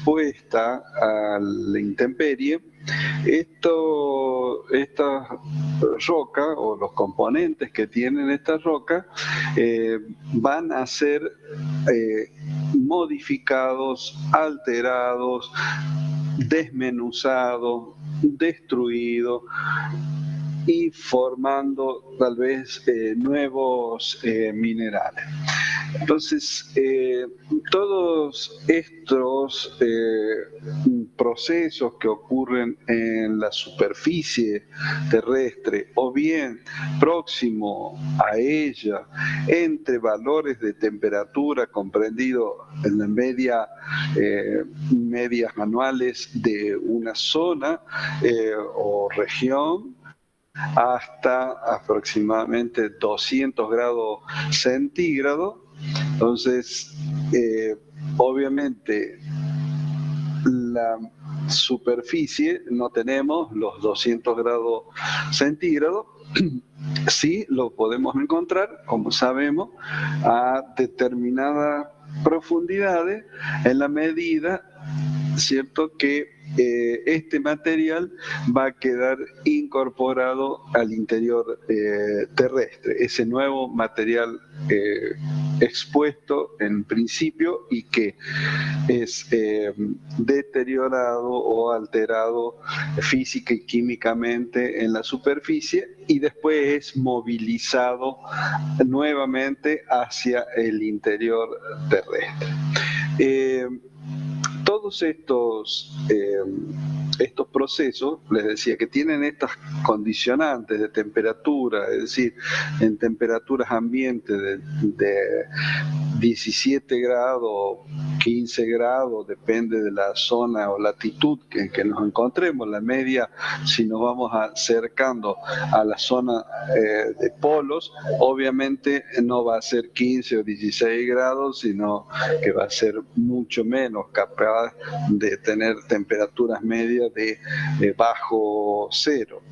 expuesta a la intemperie, esta roca o los componentes que tienen esta roca van a ser modificados, alterados, desmenuzados, destruidos y formando tal vez nuevos minerales. Entonces, todos estos procesos que ocurren en la superficie terrestre o bien próximo a ella, entre valores de temperatura comprendido en la medias anuales de una zona o región, hasta aproximadamente 200 grados centígrados. Entonces, obviamente, la superficie no tenemos los 200 grados centígrados, sí lo podemos encontrar, como sabemos, a determinadas profundidades en la medida, ¿cierto?, que este material va a quedar incorporado al interior terrestre, ese nuevo material expuesto en principio y que es deteriorado o alterado física y químicamente en la superficie y después es movilizado nuevamente hacia el interior terrestre. Todos estos procesos, les decía, que tienen estas condicionantes de temperatura, es decir, en temperaturas ambientes de 17 grados, 15 grados, depende de la zona o latitud en que nos encontremos. La media, si nos vamos acercando a la zona de polos, obviamente no va a ser 15 o 16 grados, sino que va a ser mucho menos, capaz de tener temperaturas medias de bajo cero.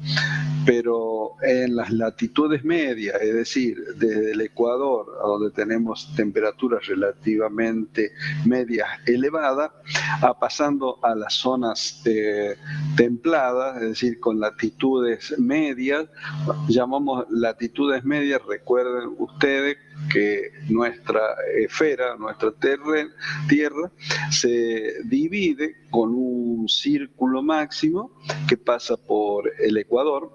Pero en las latitudes medias, es decir, desde el Ecuador, donde tenemos temperaturas relativamente medias elevadas, pasando a las zonas templadas, es decir, con latitudes medias, llamamos latitudes medias, recuerden ustedes que nuestra esfera, nuestra tierra, se divide con un círculo máximo que pasa por el Ecuador,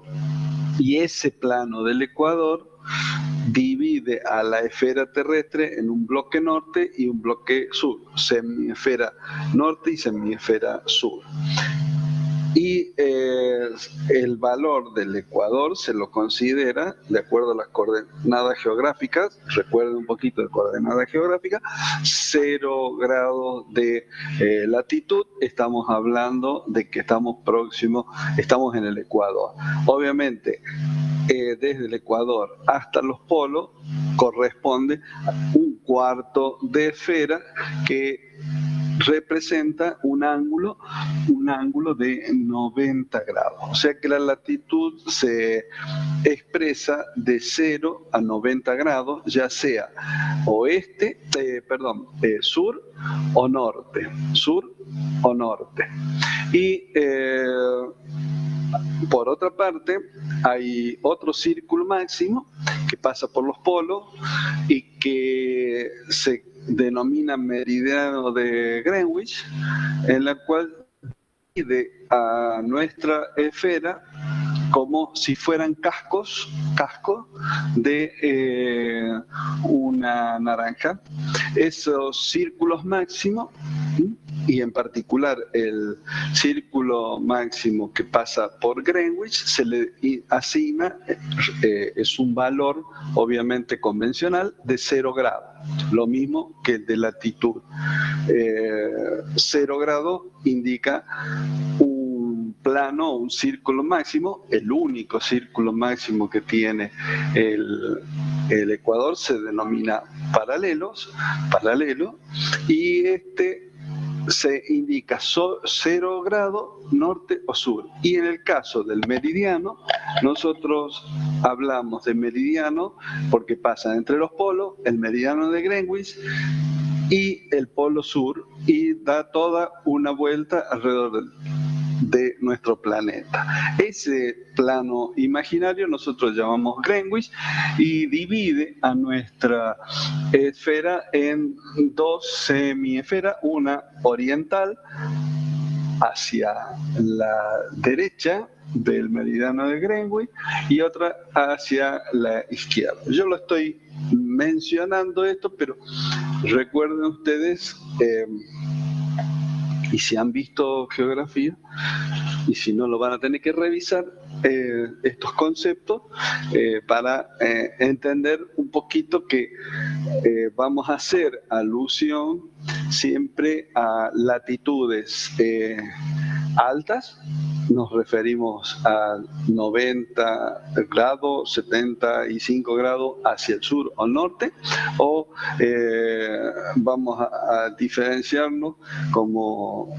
y ese plano del Ecuador divide a la esfera terrestre en un bloque norte y un bloque sur, semiesfera norte y semiesfera sur. Y el valor del Ecuador se lo considera, de acuerdo a las coordenadas geográficas, recuerden un poquito de coordenadas geográficas, 0 grados de latitud, estamos hablando de que estamos próximos, estamos en el Ecuador. Obviamente, desde el Ecuador hasta los polos corresponde a un cuarto de esfera que representa un ángulo de 90 grados. O sea que la latitud se expresa de 0 a 90 grados, ya sea sur o norte. Sur o norte. Y por otra parte, hay otro círculo máximo que pasa por los polos y que se denomina meridiano de Greenwich, en la cual divide a nuestra esfera como si fueran cascos de una naranja. Esos círculos máximos, y en particular el círculo máximo que pasa por Greenwich, se le asigna, es un valor obviamente convencional de 0 grados, lo mismo que el de latitud. 0 grados indica un plano, un círculo máximo, el único círculo máximo que tiene el Ecuador se denomina paralelo, y se indica 0 grados norte o sur. Y en el caso del meridiano, nosotros hablamos de meridiano porque pasa entre los polos, el meridiano de Greenwich y el polo sur, y da toda una vuelta alrededor de nuestro planeta. Ese plano imaginario nosotros llamamos Greenwich y divide a nuestra esfera en dos semiesferas, una oriental hacia la derecha del meridiano de Greenwich y otra hacia la izquierda. Yo lo estoy mencionando esto, pero recuerden ustedes, y si han visto geografía, y si no lo van a tener que revisar, estos conceptos para entender un poquito que vamos a hacer alusión siempre a latitudes altas. Nos referimos a 90 grados, 75 grados hacia el sur o norte, o vamos a diferenciarnos como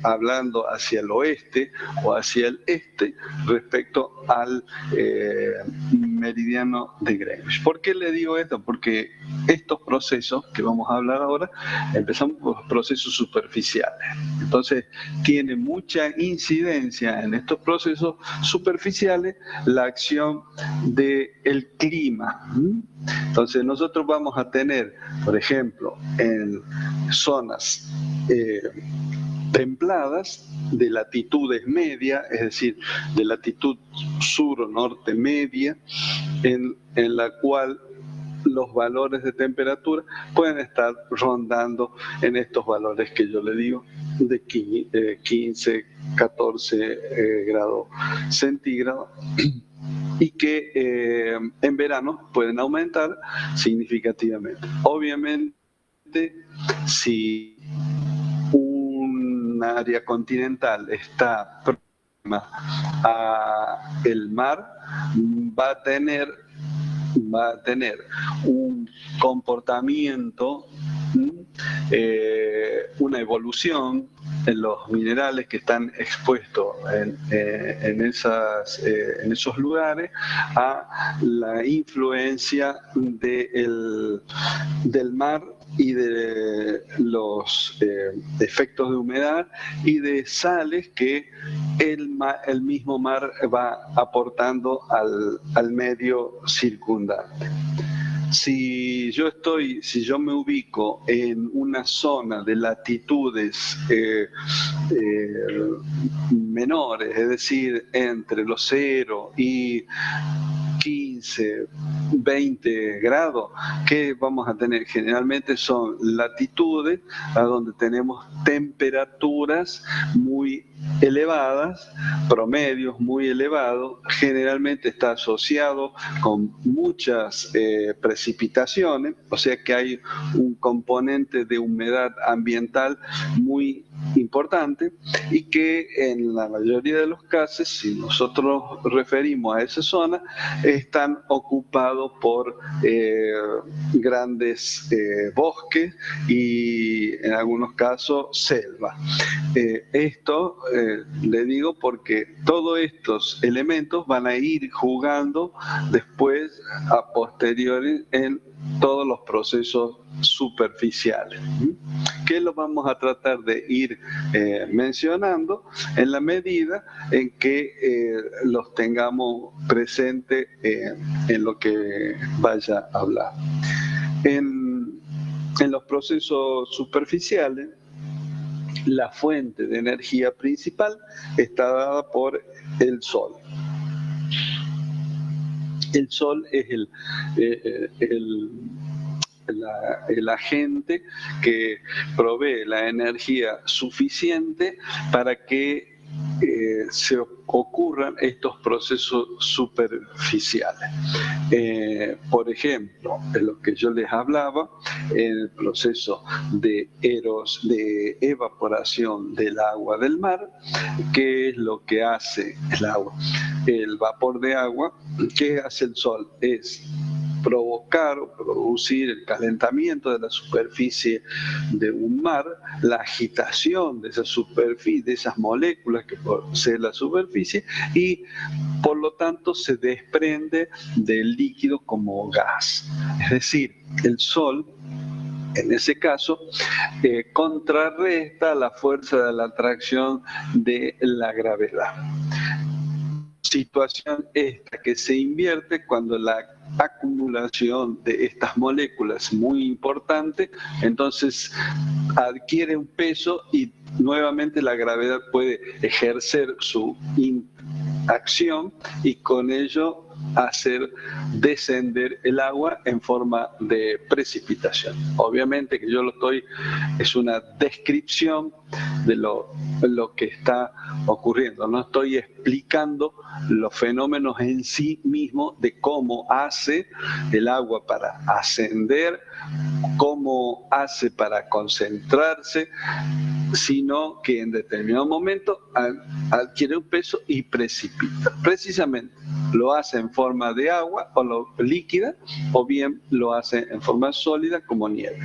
hablando hacia el oeste o hacia el este respecto al meridiano de Greenwich. ¿Por qué le digo esto? Porque estos procesos que vamos a hablar ahora, empezamos por procesos superficiales. Entonces, tiene mucha incidencia en estos procesos superficiales la acción del clima. Entonces, nosotros vamos a tener, por ejemplo, en zonas templadas de latitudes medias, es decir, de latitud sur o norte media, en la cual los valores de temperatura pueden estar rondando en estos valores que yo le digo, de 15, 14 grados centígrados, y que en verano pueden aumentar significativamente. Obviamente, si un área continental está próxima al mar, va a tener un comportamiento, una evolución en los minerales que están expuestos en esos lugares a la influencia del mar y de los efectos de humedad y de sales que el mismo mar va aportando al medio circundante. Si yo me ubico en una zona de latitudes menores, es decir, entre los 0 y 15, 20 grados, que vamos a tener generalmente son latitudes a donde tenemos temperaturas muy elevadas, promedios muy elevados, generalmente está asociado con muchas precipitaciones, o sea que hay un componente de humedad ambiental muy importante y que en la mayoría de los casos, si nosotros referimos a esa zona, están ocupados por grandes bosques y en algunos casos selva. Esto le digo porque todos estos elementos van a ir jugando después a posteriori en todos los procesos superficiales, que lo vamos a tratar de ir mencionando en la medida en que los tengamos presentes en lo que vaya a hablar. En los procesos superficiales, la fuente de energía principal está dada por el Sol. El Sol es el agente que provee la energía suficiente para que se ocurran estos procesos superficiales. Por ejemplo, de lo que yo les hablaba, en el proceso de evaporación del agua del mar, ¿qué es lo que hace el agua? El vapor de agua, ¿qué hace el Sol? Es provocar o producir el calentamiento de la superficie de un mar, la agitación de esa superficie, de esas moléculas que posee la superficie, y por lo tanto se desprende del líquido como gas. Es decir, el Sol, en ese caso, contrarresta la fuerza de la atracción de la gravedad. Situación esta que se invierte cuando la acumulación de estas moléculas es muy importante, entonces adquiere un peso y nuevamente la gravedad puede ejercer su acción y con ello hacer descender el agua en forma de precipitación. Obviamente que yo es una descripción de lo que está ocurriendo. No estoy explicando los fenómenos en sí mismos de cómo hace el agua para ascender, cómo hace para concentrarse, sino que en determinado momento adquiere un peso y precipita. Precisamente lo hace en forma de agua o líquida, o bien lo hace en forma sólida como nieve.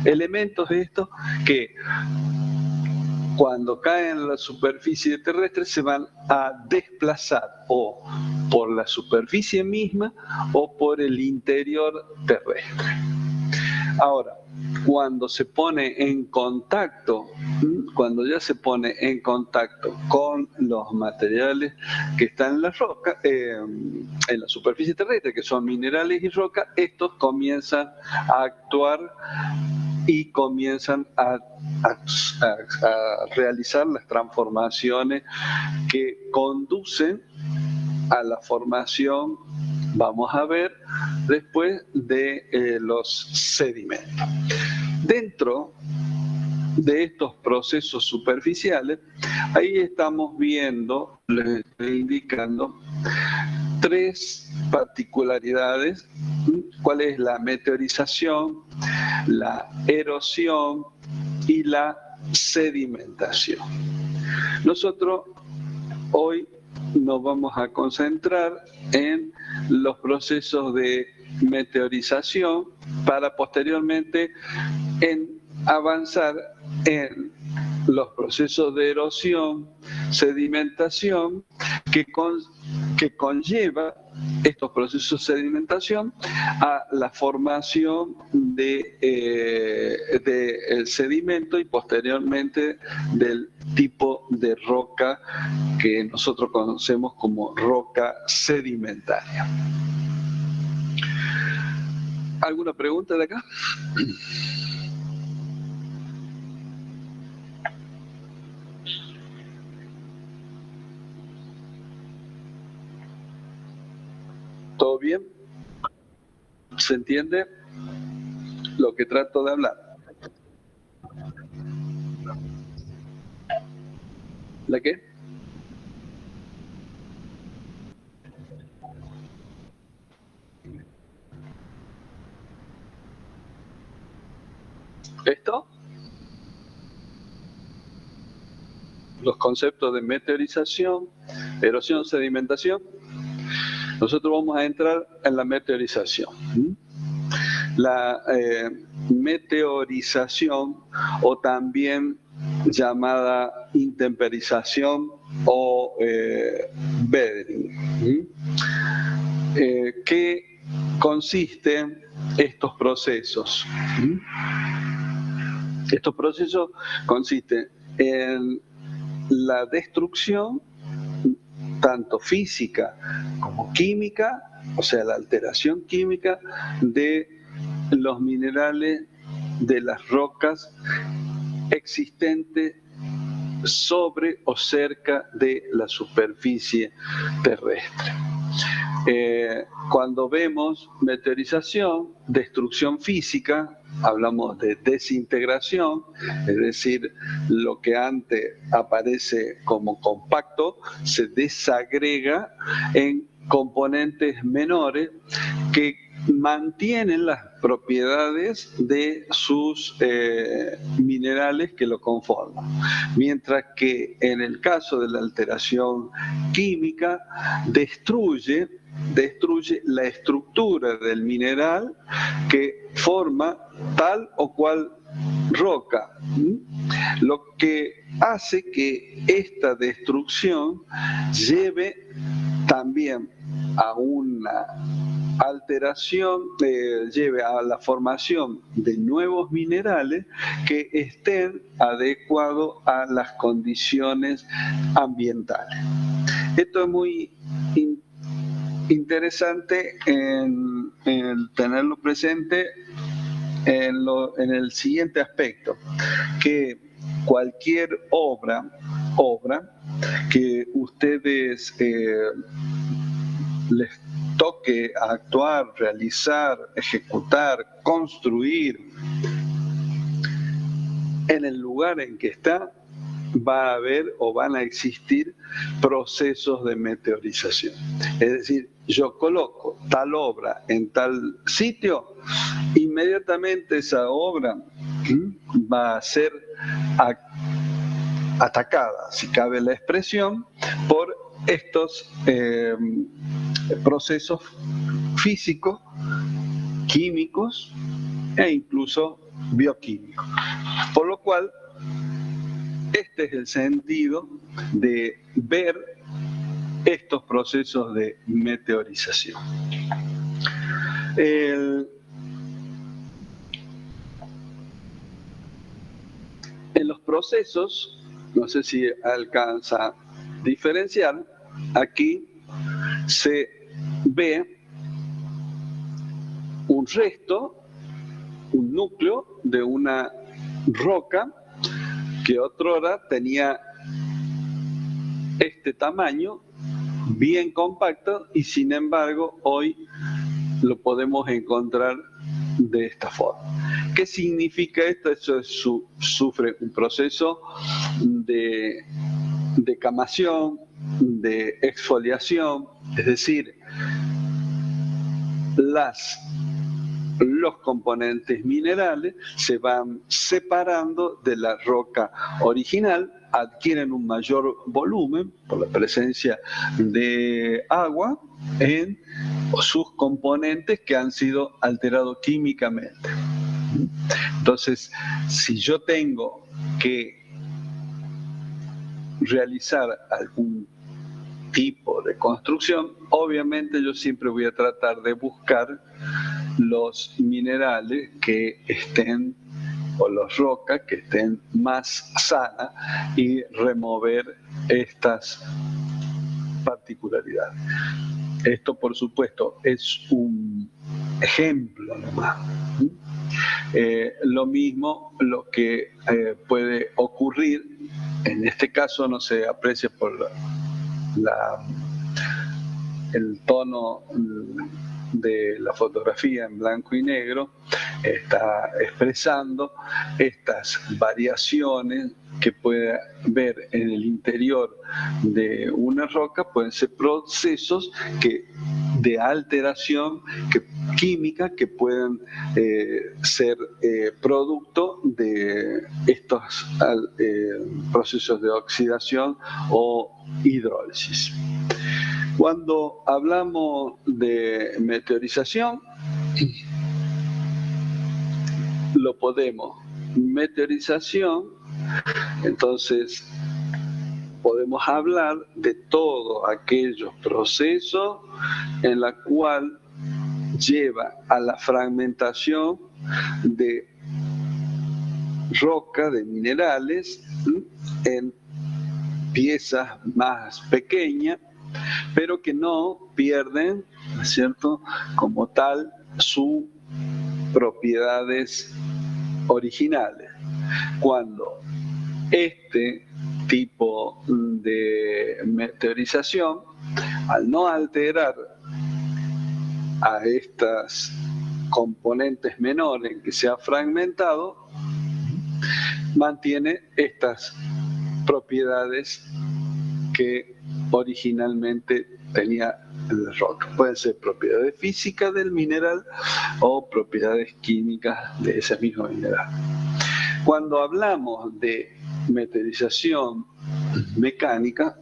Elementos de estos que cuando caen en la superficie terrestre se van a desplazar o por la superficie misma o por el interior terrestre. Ahora, cuando se pone en contacto, cuando ya se pone en contacto con los materiales que están en la roca, en la superficie terrestre, que son minerales y roca, estos comienzan a actuar y comienzan a realizar las transformaciones que conducen a la formación, vamos a ver, después de los sedimentos. Dentro de estos procesos superficiales, ahí estamos viendo, les estoy indicando, tres particularidades. ¿Cuál es la meteorización, la erosión y la sedimentación? Nosotros hoy nos vamos a concentrar en los procesos de meteorización para posteriormente avanzar en los procesos de erosión, sedimentación, que conlleva estos procesos de sedimentación a la formación de sedimento y posteriormente del tipo de roca que nosotros conocemos como roca sedimentaria. ¿Alguna pregunta de acá? ¿Todo bien? ¿Se entiende lo que trato de hablar? ¿La qué? ¿Esto? Los conceptos de meteorización, erosión, sedimentación. Nosotros vamos a entrar en la meteorización. La meteorización, o también llamada intemperización o weathering. ¿Qué consisten estos procesos? Estos procesos consisten en la destrucción tanto física como química, o sea, la alteración química de los minerales de las rocas existentes sobre o cerca de la superficie terrestre. Cuando vemos meteorización, destrucción física, hablamos de desintegración, es decir, lo que antes aparece como compacto se desagrega en componentes menores que mantienen las propiedades de sus minerales que lo conforman. Mientras que en el caso de la alteración química, destruye destruye la estructura del mineral que forma tal o cual roca, lo que hace que esta destrucción lleve también a una alteración, lleve a la formación de nuevos minerales que estén adecuados a las condiciones ambientales. Esto es muy interesante en tenerlo presente en el siguiente aspecto, que cualquier obra que ustedes les toque actuar, realizar, ejecutar, construir, en el lugar en que está, va a haber o van a existir procesos de meteorización. Es decir, yo coloco tal obra en tal sitio, inmediatamente esa obra va a ser atacada, si cabe la expresión, por estos procesos físicos, químicos e incluso bioquímicos. Por lo cual, este es el sentido de ver estos procesos de meteorización. En los procesos, no sé si alcanza a diferenciar, aquí se ve un resto, un núcleo de una roca que otrora tenía este tamaño, bien compacto, y sin embargo hoy lo podemos encontrar de esta forma. ¿Qué significa esto? Eso sufre un proceso de decamación, de exfoliación, es decir, los componentes minerales se van separando de la roca original, adquieren un mayor volumen por la presencia de agua en sus componentes que han sido alterados químicamente. Entonces, si yo tengo que realizar algún tipo de construcción, obviamente yo siempre voy a tratar de buscar los minerales que estén, o las rocas que estén más sanas, y remover estas particularidades. Esto, por supuesto, es un ejemplo nomás. Lo mismo lo que puede ocurrir, en este caso no se aprecia por el tono de la fotografía en blanco y negro, está expresando estas variaciones que puede ver en el interior de una roca. Pueden ser procesos de alteración química que pueden ser producto de estos procesos de oxidación o hidrólisis. Cuando hablamos de meteorización, lo podemos. Meteorización, entonces, podemos hablar de todos aquellos procesos en la cual lleva a la fragmentación de roca, de minerales, en piezas más pequeñas, pero que no pierden, ¿no es cierto?, como tal, sus propiedades originales. Cuando este tipo de meteorización, al no alterar a estas componentes menores en que se ha fragmentado, mantiene estas propiedades que originalmente tenía la roca. Pueden ser propiedades físicas del mineral o propiedades químicas de ese mismo mineral. Cuando hablamos de meteorización mecánica,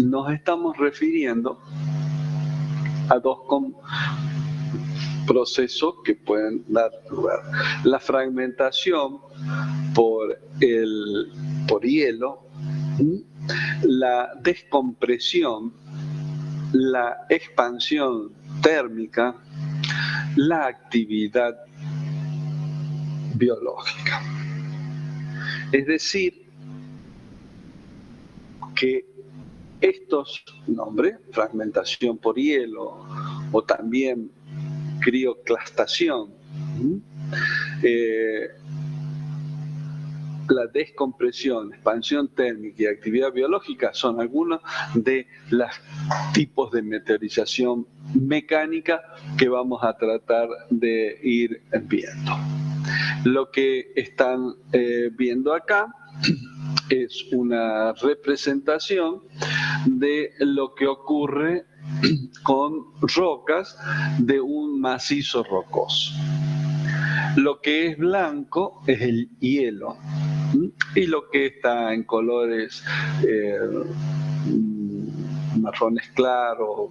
nos estamos refiriendo a dos procesos que pueden dar lugar. La fragmentación por hielo, la descompresión, la expansión térmica, la actividad biológica. Es decir, que estos nombres, fragmentación por hielo o también crioclastación, la descompresión, expansión térmica y actividad biológica son algunos de los tipos de meteorización mecánica que vamos a tratar de ir viendo. Lo que están viendo acá es una representación de lo que ocurre con rocas de un macizo rocoso. Lo que es blanco es el hielo, y lo que está en colores marrones claros,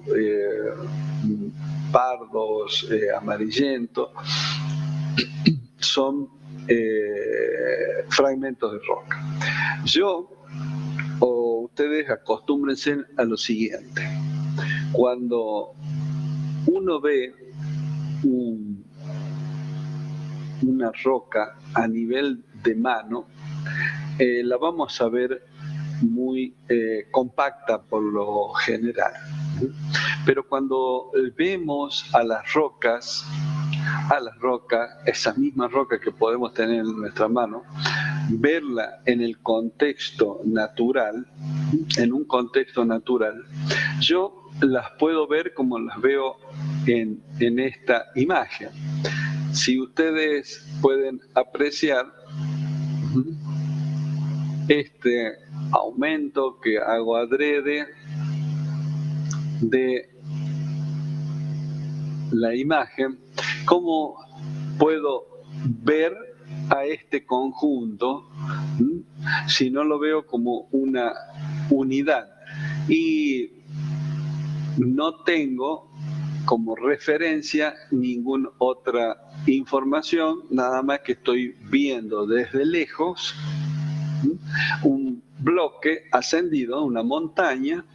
pardos, amarillentos, son fragmentos de roca. Ustedes acostúmbrense a lo siguiente: cuando uno ve una roca a nivel de mano, la vamos a ver muy compacta por lo general. Pero cuando vemos a las rocas, esa misma roca que podemos tener en nuestra mano, verla en el contexto natural, en un contexto natural, yo las puedo ver como las veo en esta imagen. Si ustedes pueden apreciar este aumento que hago adrede de la imagen, ¿cómo puedo ver a este conjunto si no lo veo como una unidad? Y no tengo como referencia ninguna otra información, nada más que estoy viendo desde lejos un bloque ascendido, una montaña,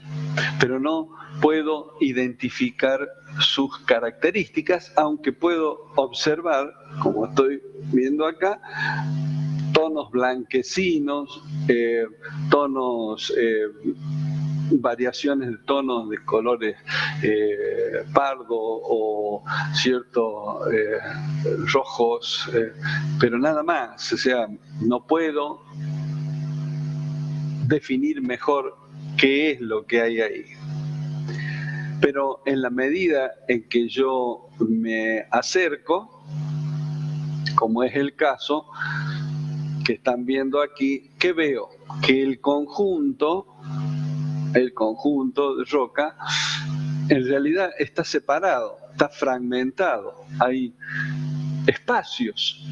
pero no puedo identificar sus características, aunque puedo observar, como estoy viendo acá, tonos blanquecinos, variaciones de tonos de colores pardo o ciertos rojos, pero nada más. O sea, no puedo definir mejor qué es lo que hay ahí. Pero en la medida en que yo me acerco, como es el caso que están viendo aquí, ¿qué veo? Que el conjunto de roca en realidad está separado, está fragmentado. Hay espacios.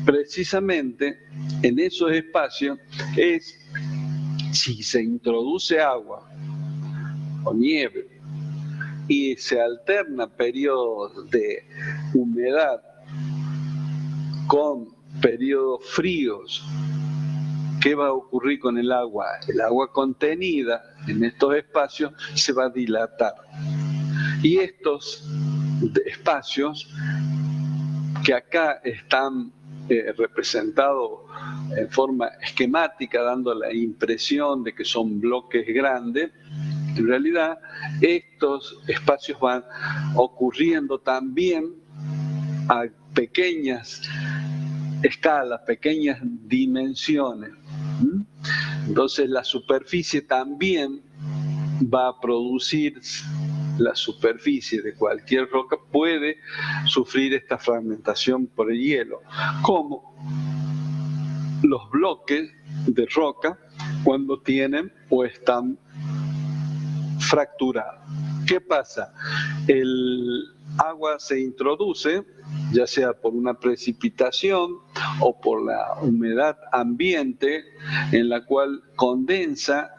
Precisamente en esos espacios es si se introduce agua o nieve y se alterna periodos de humedad con periodos fríos. ¿Qué va a ocurrir con el agua? El agua contenida en estos espacios se va a dilatar. Y estos espacios que acá están representados en forma esquemática, dando la impresión de que son bloques grandes, en realidad estos espacios van ocurriendo también a pequeñas escalas, pequeñas dimensiones. Entonces la superficie también va a producir, la superficie de cualquier roca puede sufrir esta fragmentación por el hielo, como los bloques de roca cuando tienen o están fracturados. ¿Qué pasa? El agua se introduce, ya sea por una precipitación o por la humedad ambiente, en la cual condensa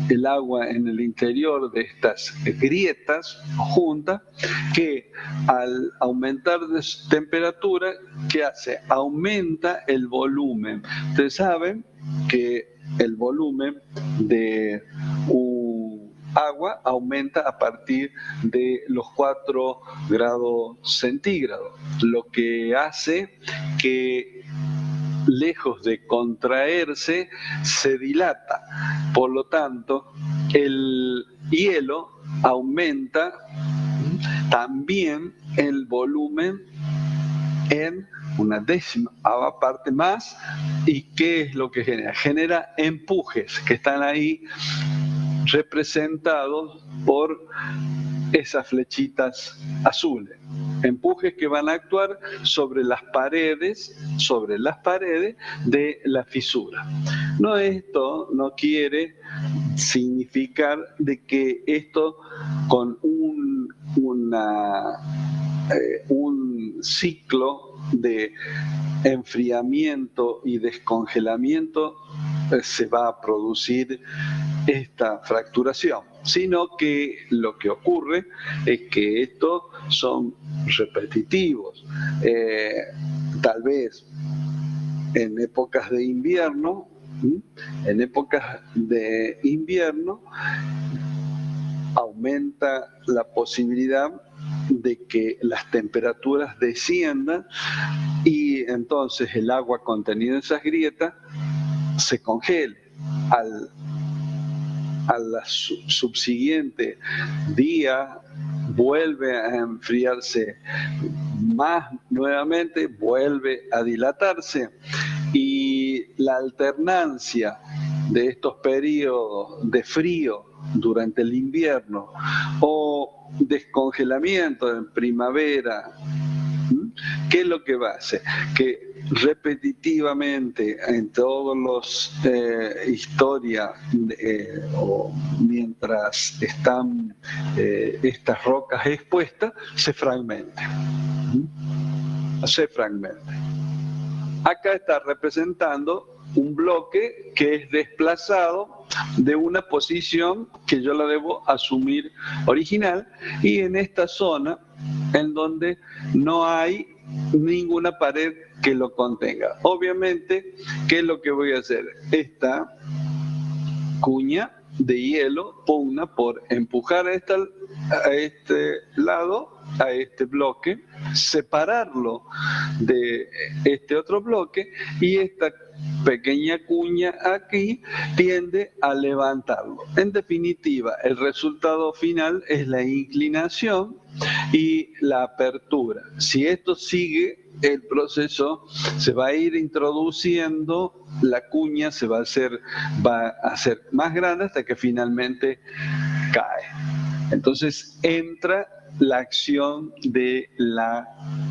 el agua en el interior de estas grietas juntas, que al aumentar de temperatura, ¿qué hace? Aumenta el volumen. Ustedes saben que el volumen de agua aumenta a partir de los 4 grados centígrados, lo que hace que, lejos de contraerse, se dilata. Por lo tanto, el hielo aumenta también el volumen en una décima parte más. ¿Y qué es lo que genera? Genera empujes que están ahí representados por esas flechitas azules. Empujes que van a actuar sobre las paredes de la fisura. No, esto no quiere significar de que esto con un ciclo de enfriamiento y descongelamiento se va a producir esta fracturación, sino que lo que ocurre es que estos son repetitivos. Tal vez en épocas de invierno, aumenta la posibilidad de que las temperaturas desciendan y entonces el agua contenida en esas grietas se congele. Al subsiguiente día vuelve a enfriarse más nuevamente, vuelve a dilatarse, y la alternancia de estos periodos de frío durante el invierno o descongelamiento en primavera, ¿qué es lo que va a hacer? Que repetitivamente en todas las historias, o mientras están estas rocas expuestas, se fragmenten. Acá está representando un bloque que es desplazado de una posición que yo la debo asumir original, y en esta zona en donde no hay ninguna pared que lo contenga. Obviamente, ¿qué es lo que voy a hacer? Esta cuña de hielo pugna por empujar a este lado, a este bloque, separarlo de este otro bloque, y esta pequeña cuña aquí tiende a levantarlo. En definitiva, el resultado final es la inclinación y la apertura. Si esto sigue el proceso, se va a ir introduciendo, la cuña va a hacer más grande hasta que finalmente cae. Entonces entra la acción de la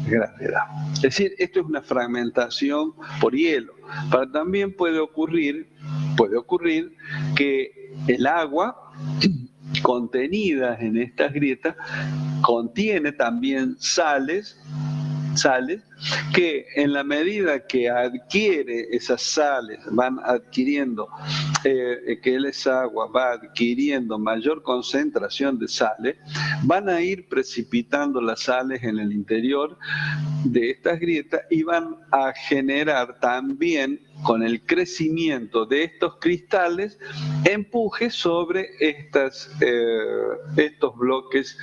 gravedad. Es decir, esto es una fragmentación por hielo. Pero también puede ocurrir que el agua contenida en estas grietas contiene también sales que, en la medida que adquiere esas sales, van adquiriendo, que esa agua va adquiriendo mayor concentración de sales, van a ir precipitando las sales en el interior de estas grietas y van a generar también, con el crecimiento de estos cristales, empuje sobre estos bloques,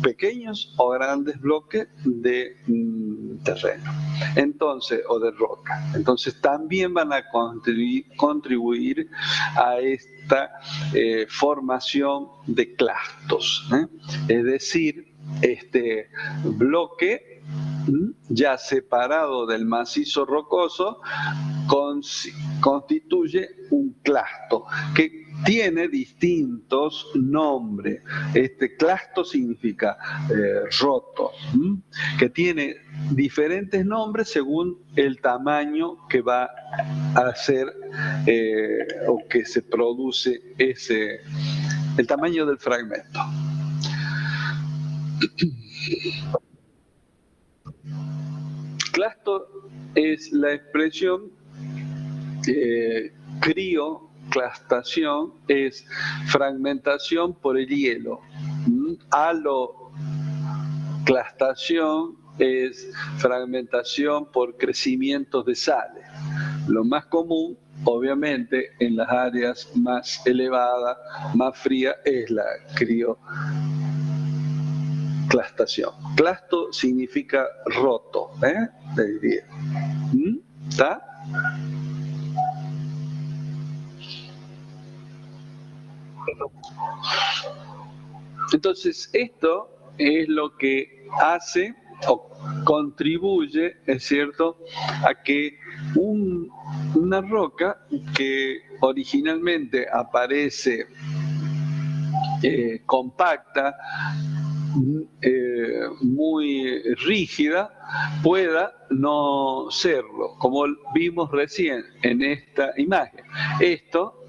pequeños o grandes bloques de terreno, entonces, o de roca. Entonces también van a contribuir a esta formación de clastos, es decir, este bloque ya separado del macizo rocoso constituye un clasto que tiene distintos nombres. Este clasto significa roto, que tiene diferentes nombres según el tamaño que va a hacer o que se produce el tamaño del fragmento. Clasto es la expresión Aloclastación es fragmentación por el hielo. Aloclastación es fragmentación por crecimientos de sales. Lo más común, obviamente, en las áreas más elevadas, más frías, es la crioclastación. Clasto significa roto, te diría. ¿Está? Entonces, esto es lo que hace o contribuye, es cierto, a que una roca que originalmente aparece compacta, muy rígida, pueda no serlo, como vimos recién en esta imagen. Esto,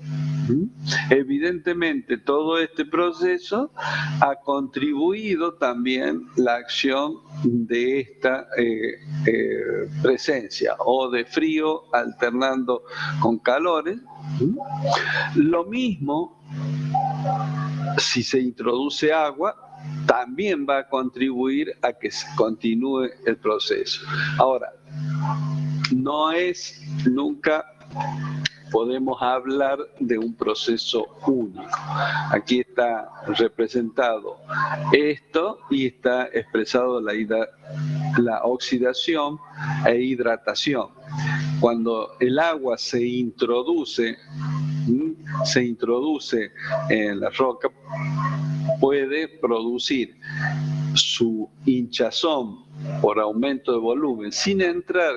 evidentemente, todo este proceso ha contribuido también la acción de esta presencia o de frío alternando con calores. Lo mismo si se introduce agua, también va a contribuir a que continúe el proceso. Ahora, no es nunca podemos hablar de un proceso único. Aquí está representado esto y está expresado la oxidación e hidratación. Cuando el agua se introduce en la roca, puede producir su hinchazón por aumento de volumen sin entrar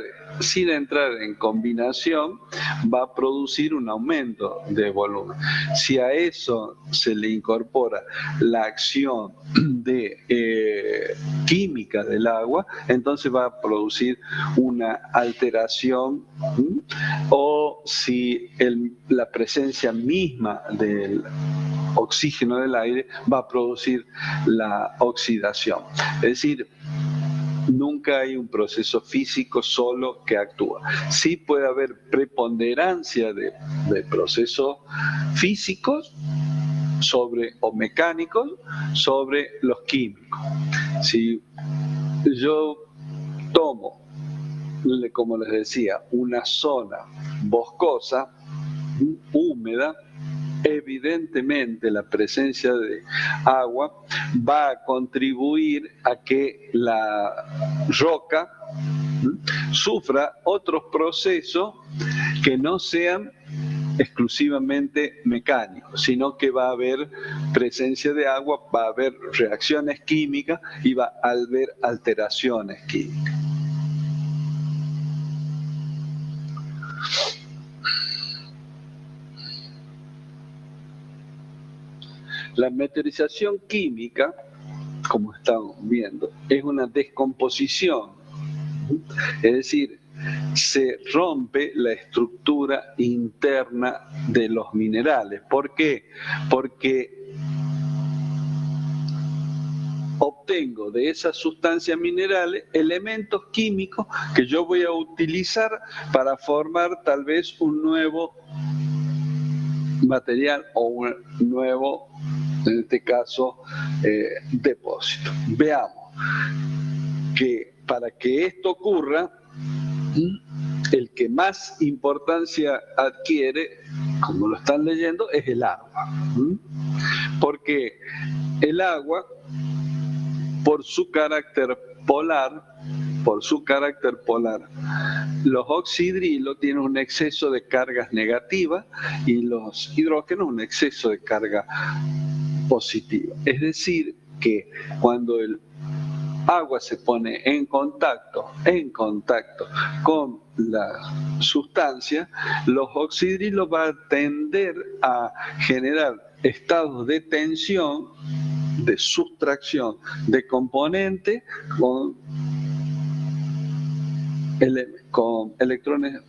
en combinación, va a producir un aumento de volumen. Si a eso se le incorpora la acción de química del agua, entonces va a producir una alteración, o si la presencia misma del oxígeno del aire va a producir la oxidación. Es decir, nunca hay un proceso físico solo que actúa. Sí puede haber preponderancia de procesos físicos o mecánicos sobre los químicos. Si yo tomo, como les decía, una zona boscosa, húmeda, evidentemente la presencia de agua va a contribuir a que la roca sufra otros procesos que no sean exclusivamente mecánicos, sino que va a haber presencia de agua, va a haber reacciones químicas y va a haber alteraciones químicas. La meteorización química, como estamos viendo, es una descomposición, es decir, se rompe la estructura interna de los minerales. ¿Por qué? Porque obtengo de esas sustancias minerales elementos químicos que yo voy a utilizar para formar tal vez un nuevo material o un nuevo, en este caso, depósito. Veamos que para que esto ocurra, el que más importancia adquiere, como lo están leyendo, es el agua. Porque el agua, por su carácter polar, los oxidrilos tienen un exceso de cargas negativas y los hidrógenos un exceso de carga positiva. Es decir, que cuando el agua se pone en contacto con la sustancia, los oxidrilos van a tender a generar estados de tensión, de sustracción de componentes con electrones,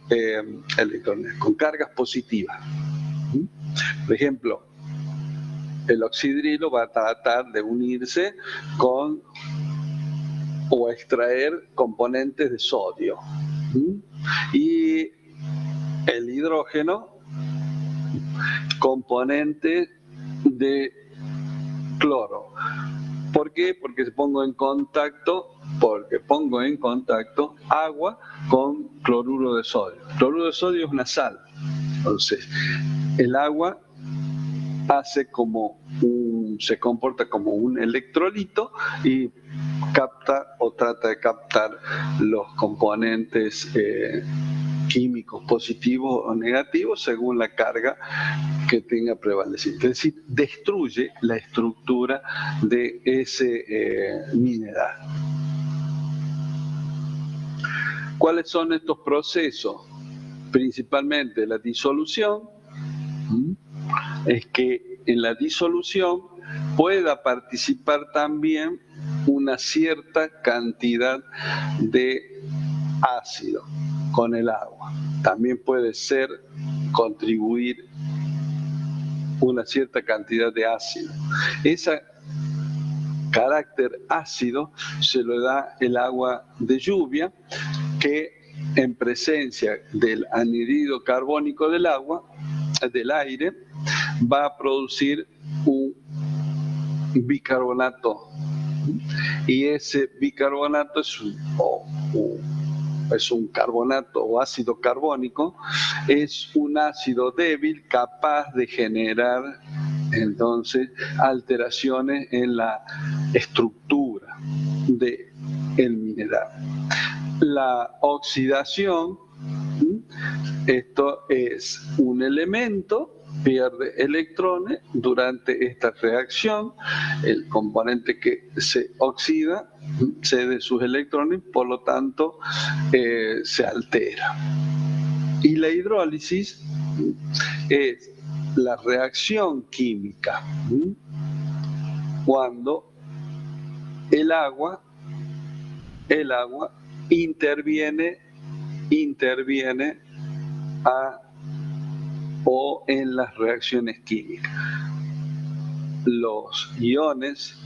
con cargas positivas. Por ejemplo, el oxidrilo va a tratar de unirse con o extraer componentes de sodio. Y el hidrógeno componente de cloro. ¿Por qué? Porque pongo en contacto agua con cloruro de sodio. Cloruro de sodio es una sal. Entonces, el agua se comporta como un electrolito y capta o trata de captar los componentes químicos positivos o negativos según la carga que tenga prevaleciente. Es decir, destruye la estructura de ese mineral. ¿Cuáles son estos procesos? Principalmente la disolución. Es que en la disolución pueda participar también una cierta cantidad de ácido con el agua. También puede ser contribuir una cierta cantidad de ácido. Ese carácter ácido se lo da el agua de lluvia, que en presencia del anhídrido carbónico del aire, va a producir un bicarbonato. Y ese bicarbonato es un carbonato o ácido carbónico, es un ácido débil capaz de generar entonces alteraciones en la estructura del mineral. La oxidación, esto es un elemento, pierde electrones durante esta reacción, el componente que se oxida cede sus electrones, por lo tanto se altera. Y la hidrólisis es la reacción química cuando el agua interviene o en las reacciones químicas. Los iones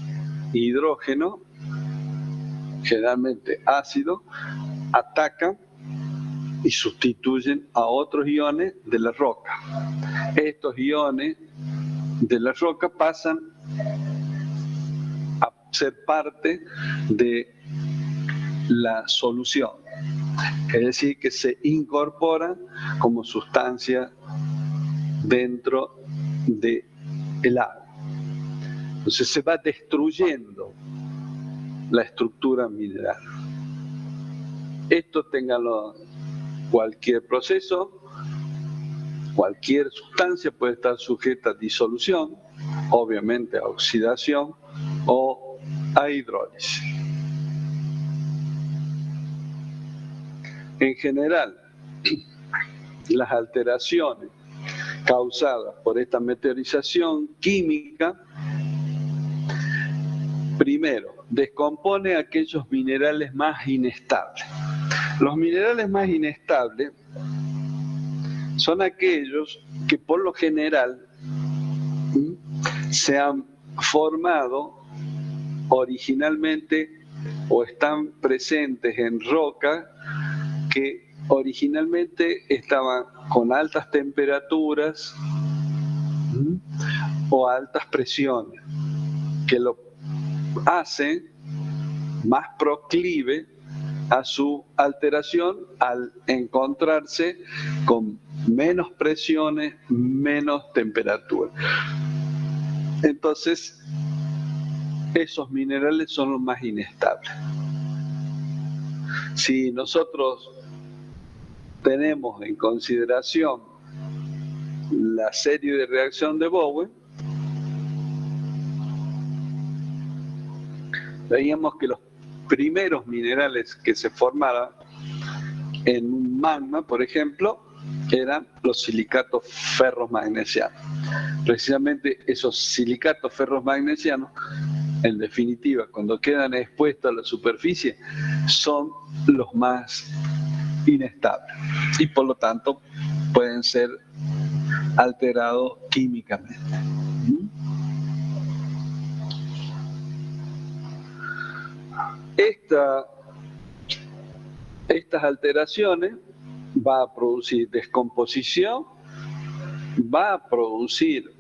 hidrógeno, generalmente ácido, atacan y sustituyen a otros iones de la roca. Estos iones de la roca pasan a ser parte de la solución, es decir, que se incorporan como sustancia dentro del agua. Entonces se va destruyendo la estructura mineral. Esto ténganlo, cualquier proceso, cualquier sustancia puede estar sujeta a disolución, obviamente a oxidación o a hidrólisis. En general, las alteraciones causadas por esta meteorización química, primero, descompone aquellos minerales más inestables. Los minerales más inestables son aquellos que por lo general se han formado originalmente o están presentes en roca que originalmente estaban con altas temperaturas o altas presiones, que lo hacen más proclive a su alteración al encontrarse con menos presiones, menos temperatura. Entonces, esos minerales son los más inestables. Si nosotros tenemos en consideración la serie de reacción de Bowen, veíamos que los primeros minerales que se formaban en un magma, por ejemplo, eran los silicatos ferros magnesianos. Precisamente esos silicatos ferros magnesianos, en definitiva, cuando quedan expuestos a la superficie, son los más inestables y por lo tanto pueden ser alterados químicamente. Estas alteraciones van a producir descomposición va a producir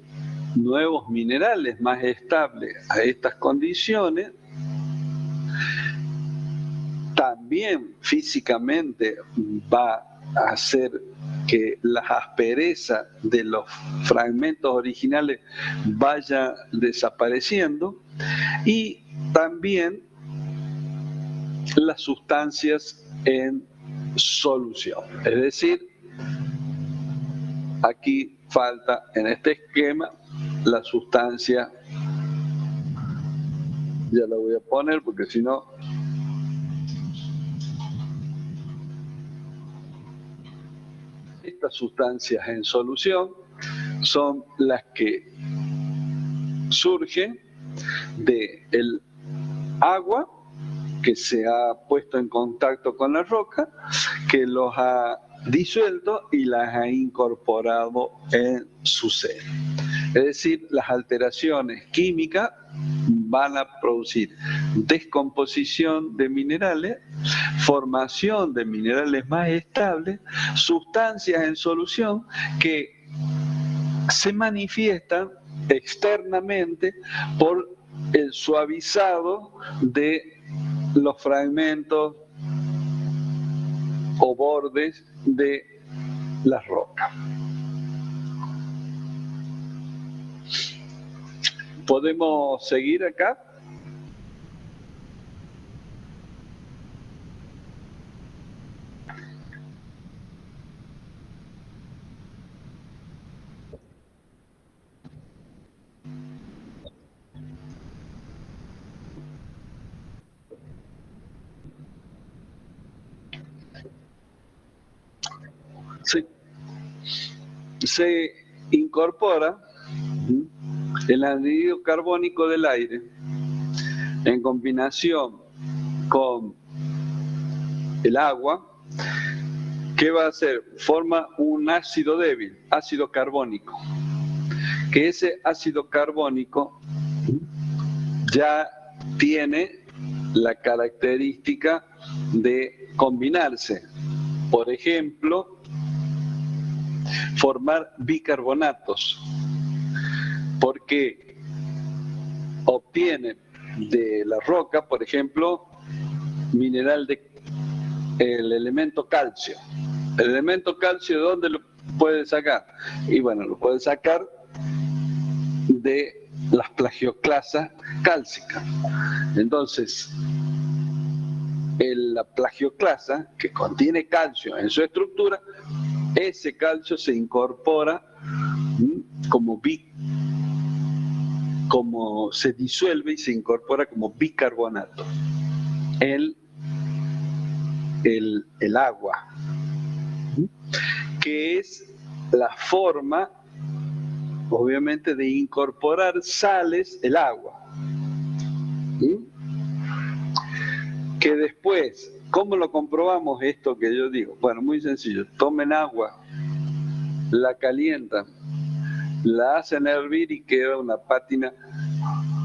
nuevos minerales más estables a estas condiciones. También físicamente va a hacer que la aspereza de los fragmentos originales vaya desapareciendo, y también las sustancias en solución. Es decir, aquí falta en este esquema la sustancia, ya la voy a poner porque si no, estas sustancias en solución son las que surgen del agua que se ha puesto en contacto con la roca, que los ha disuelto y las ha incorporado en su ser. Es decir, las alteraciones químicas van a producir descomposición de minerales, formación de minerales más estables, sustancias en solución que se manifiestan externamente por el suavizado de los fragmentos o bordes de las rocas. ¿Podemos seguir acá? Sí. Se incorpora el anhídrido carbónico del aire en combinación con el agua. ¿Qué va a hacer? Forma un ácido débil, ácido carbónico, que ese ácido carbónico ya tiene la característica de combinarse. Por ejemplo, formar bicarbonatos, porque obtiene de la roca, por ejemplo, el elemento calcio. El elemento calcio, ¿de dónde lo puede sacar? Y bueno, lo puede sacar de las plagioclasas cálcicas. Entonces, la plagioclasa, que contiene calcio en su estructura, ese calcio se incorpora como se disuelve y se incorpora como bicarbonato el agua, que es la forma, obviamente, de incorporar sales, el agua. Que después, ¿cómo lo comprobamos esto que yo digo? Bueno, muy sencillo. Tomen agua, la calientan, la hacen hervir y queda una pátina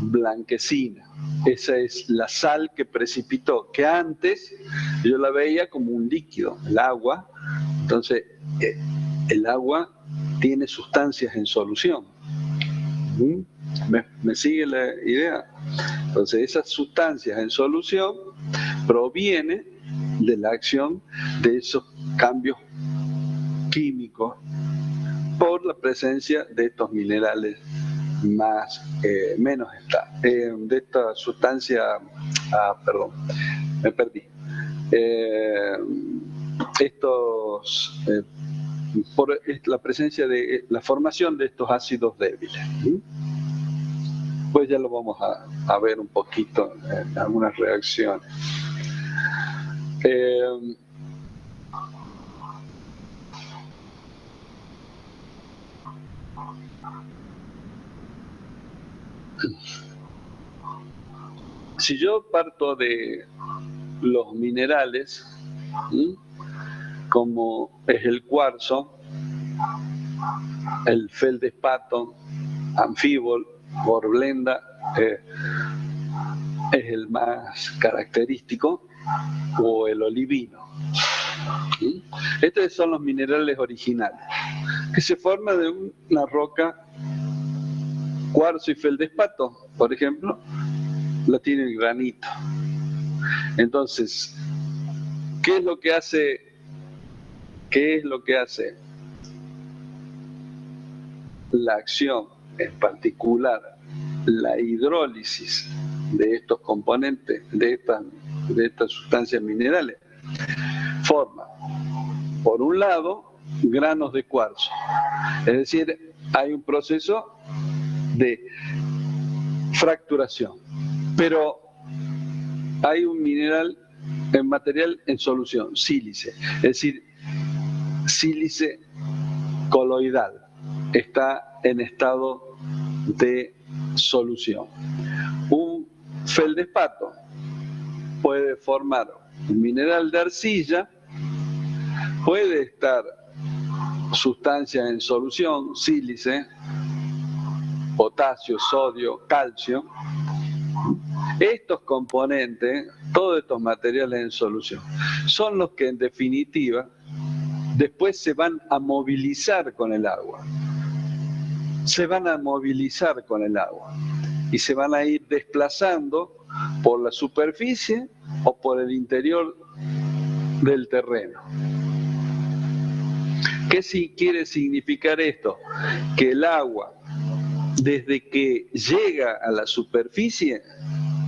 blanquecina. Esa es la sal que precipitó, que antes yo la veía como un líquido, el agua. Entonces, el agua tiene sustancias en solución. ¿Me sigue la idea? Entonces, esas sustancias en solución provienen de la acción de esos cambios químicos por la presencia de estos minerales menos estables, de esta sustancia, me perdí. Por la presencia de la formación de estos ácidos débiles. Pues ya lo vamos a ver un poquito en algunas reacciones. Si yo parto de los minerales, como es el cuarzo, el feldespato, anfíbol, horblenda, es el más característico, o el olivino. ¿Sí? Estos son los minerales originales, que se forman de una roca, cuarzo y feldespato, por ejemplo, la tiene el granito. Entonces, ¿qué es lo que hace? ¿Qué es lo que hace la acción, en particular la hidrólisis de estos componentes, de estas sustancias minerales? Forma, por un lado, granos de cuarzo. Es decir, hay un proceso de fracturación, pero hay un material en solución, sílice, es decir, sílice coloidal, está en estado de solución. Un feldespato puede formar un mineral de arcilla, puede estar sustancias en solución, sílice, potasio, sodio, calcio. Estos componentes, todos estos materiales en solución, son los que en definitiva después se van a movilizar con el agua. Se van a movilizar con el agua y se van a ir desplazando por la superficie o por el interior del terreno. ¿Qué quiere significar esto? Que el agua, desde que llega a la superficie,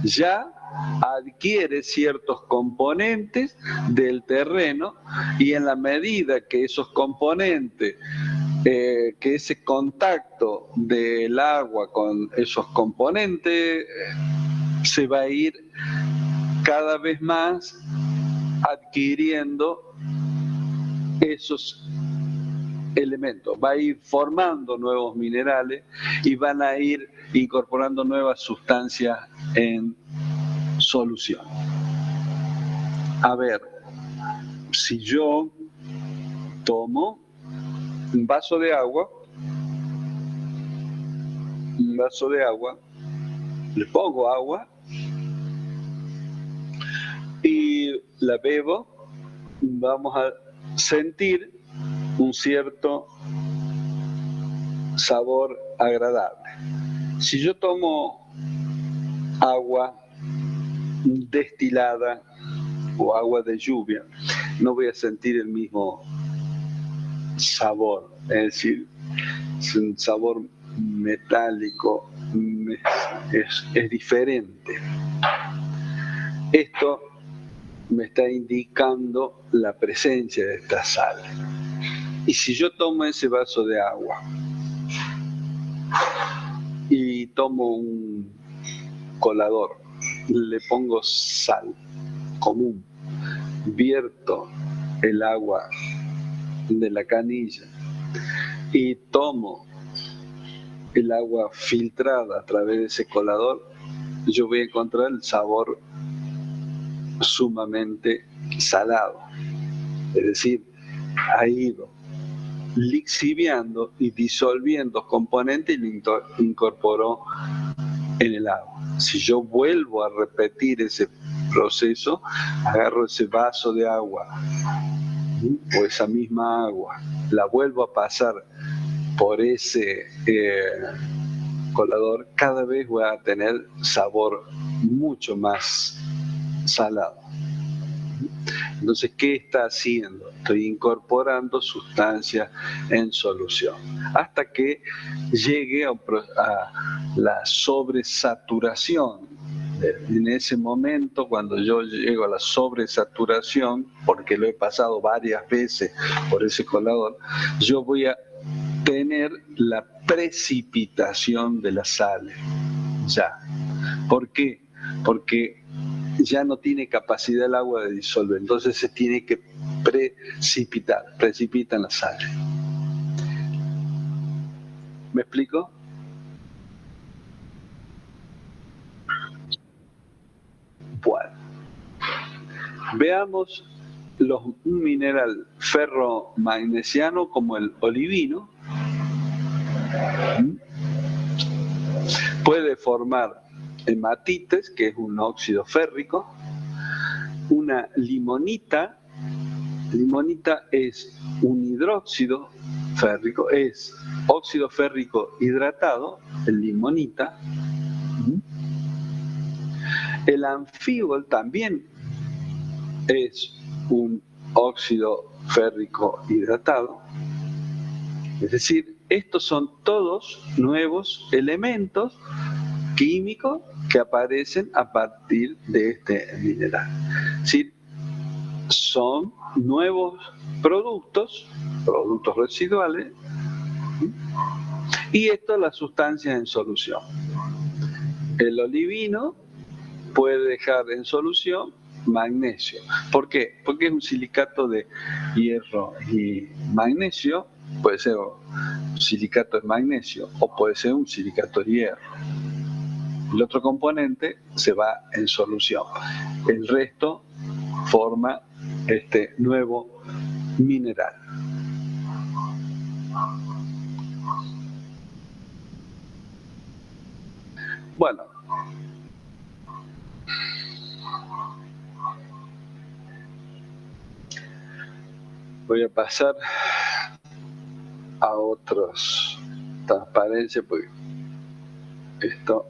ya adquiere ciertos componentes del terreno, y en la medida que esos componentes, que ese contacto del agua con esos componentes se va a ir cada vez más adquiriendo esos elementos, va a ir formando nuevos minerales y van a ir incorporando nuevas sustancias en solución. A ver, si yo tomo un vaso de agua, le pongo agua y la bebo, vamos a sentir un cierto sabor agradable. Si yo tomo agua destilada o agua de lluvia, no voy a sentir el mismo sabor, es decir, es un sabor metálico, es diferente. Esto me está indicando la presencia de esta sal. Y si yo tomo ese vaso de agua y tomo un colador, le pongo sal común, vierto el agua de la canilla y tomo el agua filtrada a través de ese colador, yo voy a encontrar el sabor sumamente salado. Es decir, ha ido lixiviando y disolviendo componentes y lo incorporó en el agua. Si yo vuelvo a repetir ese proceso, agarro ese vaso de agua o esa misma agua, la vuelvo a pasar por ese colador, cada vez voy a tener sabor mucho más salado. Entonces, ¿qué está haciendo? Estoy incorporando sustancias en solución hasta que llegue a la sobresaturación. En ese momento, cuando yo llego a la sobresaturación, porque lo he pasado varias veces por ese colador, yo voy a tener la precipitación de las sales. Ya. ¿Por qué? Porque ya no tiene capacidad el agua de disolver, entonces se tiene que precipitan las sales. ¿Me explico? Bueno, veamos un mineral ferromagnesiano como el olivino. Puede formar hematites, que es un óxido férrico, una limonita, limonita es un hidróxido férrico, es óxido férrico hidratado, el limonita. El anfibol también es un óxido férrico hidratado. Es decir, estos son todos nuevos elementos químicos que aparecen a partir de este mineral. Es decir, son nuevos productos residuales, y esto las sustancias en solución. El olivino puede dejar en solución magnesio. ¿Por qué? Porque es un silicato de hierro y magnesio, puede ser un silicato de magnesio o puede ser un silicato de hierro. El otro componente se va en solución. El resto forma este nuevo mineral. Bueno, voy a pasar a otros transparencias porque esto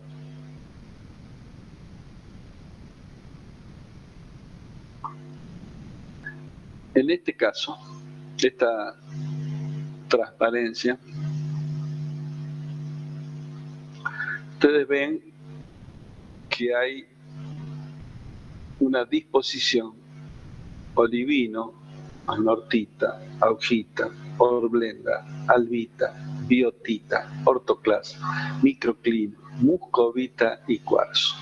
en este caso, esta transparencia, ustedes ven que hay una disposición: olivino, anortita, augita, horblenda, albita, biotita, ortoclasa, microclino, muscovita y cuarzo.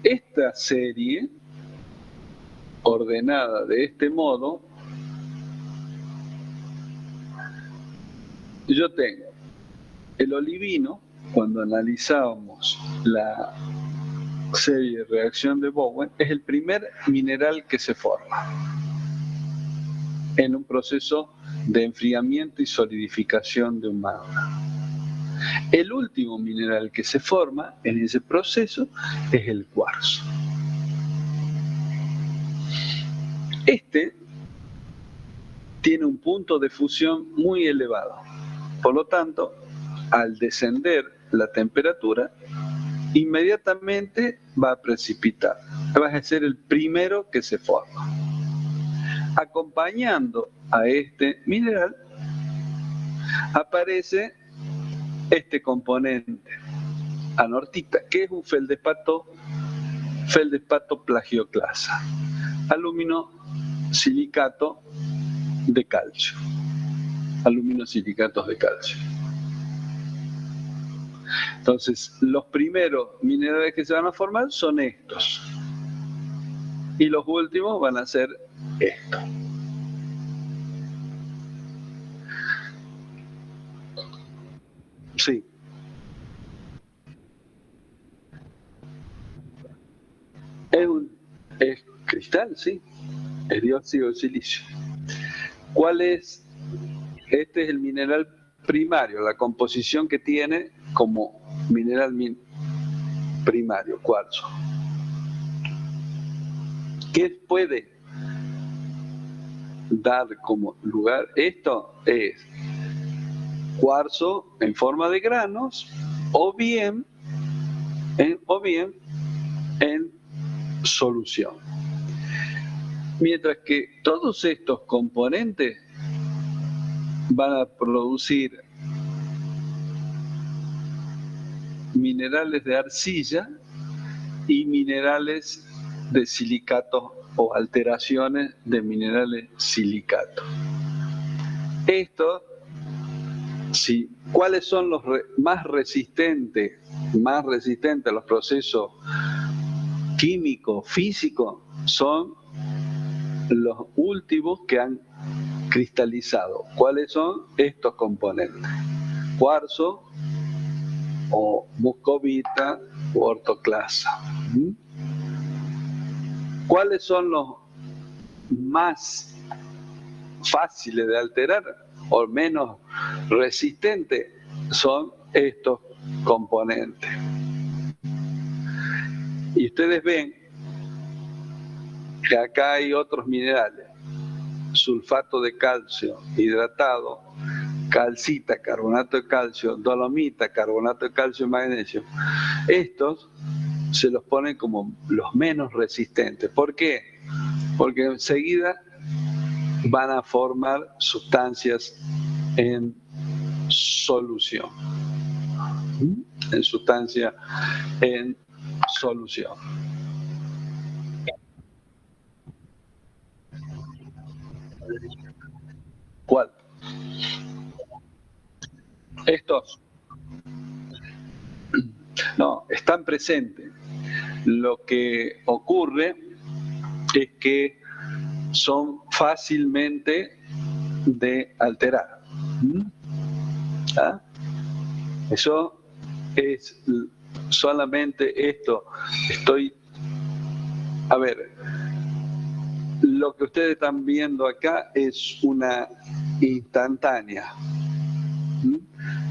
Esta serie, ordenada de este modo, yo tengo el olivino. Cuando analizábamos la serie de reacción de Bowen, es el primer mineral que se forma en un proceso de enfriamiento y solidificación de un magma. El último mineral que se forma en ese proceso es el cuarzo. Este tiene un punto de fusión muy elevado. Por lo tanto, al descender la temperatura, inmediatamente va a precipitar. Va a ser el primero que se forma. Acompañando a este mineral aparece este componente, anortita, que es un feldespato plagioclasa, alumino silicato de calcio, aluminosilicatos de calcio. Entonces, los primeros minerales que se van a formar son estos, y los últimos van a ser estos. Sí. Es cristal, sí. Es dióxido de silicio. ¿Cuál es? Este es el mineral primario, la composición que tiene como mineral primario, cuarzo. ¿Qué puede dar como lugar? Esto es cuarzo en forma de granos o bien en solución. Mientras que todos estos componentes van a producir minerales de arcilla y minerales de silicato o alteraciones de minerales silicato. Esto, sí, ¿cuáles son los más resistentes a los procesos químicos, físicos? Son los últimos que han cristalizado. ¿Cuáles son estos componentes? Cuarzo o muscovita o ortoclasa. ¿Cuáles son los más fáciles de alterar o menos resistentes? Son estos componentes. Y ustedes ven que acá hay otros minerales, sulfato de calcio hidratado, calcita, carbonato de calcio, dolomita, carbonato de calcio y magnesio. Estos se los ponen como los menos resistentes. ¿Por qué? Porque enseguida van a formar sustancias en solución. En sustancia en solución. ¿Cuál? Estos no, están presentes. Lo que ocurre es que son fácilmente de alterar. ¿Ah? Eso es solamente esto. A ver, lo que ustedes están viendo acá es una instantánea.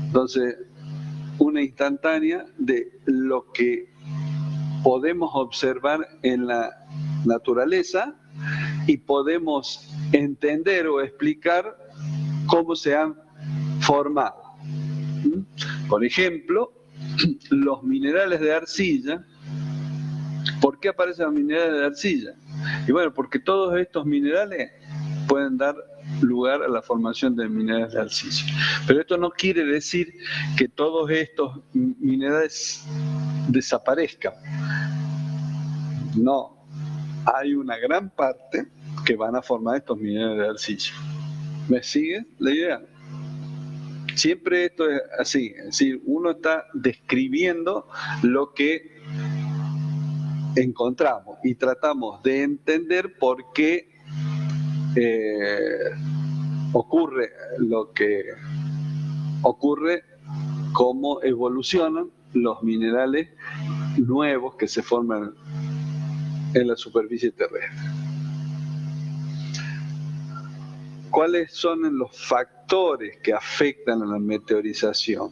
Entonces, una instantánea de lo que podemos observar en la naturaleza y podemos entender o explicar cómo se han formado. Por ejemplo, los minerales de arcilla. ¿Por qué aparecen los minerales de arcilla? Y bueno, porque todos estos minerales pueden dar lugar a la formación de minerales de arcilla. Pero esto no quiere decir que todos estos minerales desaparezcan. No, hay una gran parte que van a formar estos minerales de arcilla. ¿Me sigue la idea? Siempre esto es así, es decir, uno está describiendo lo que encontramos y tratamos de entender por qué ocurre lo que ocurre, cómo evolucionan los minerales nuevos que se forman en la superficie terrestre. ¿Cuáles son los factores que afectan a la meteorización?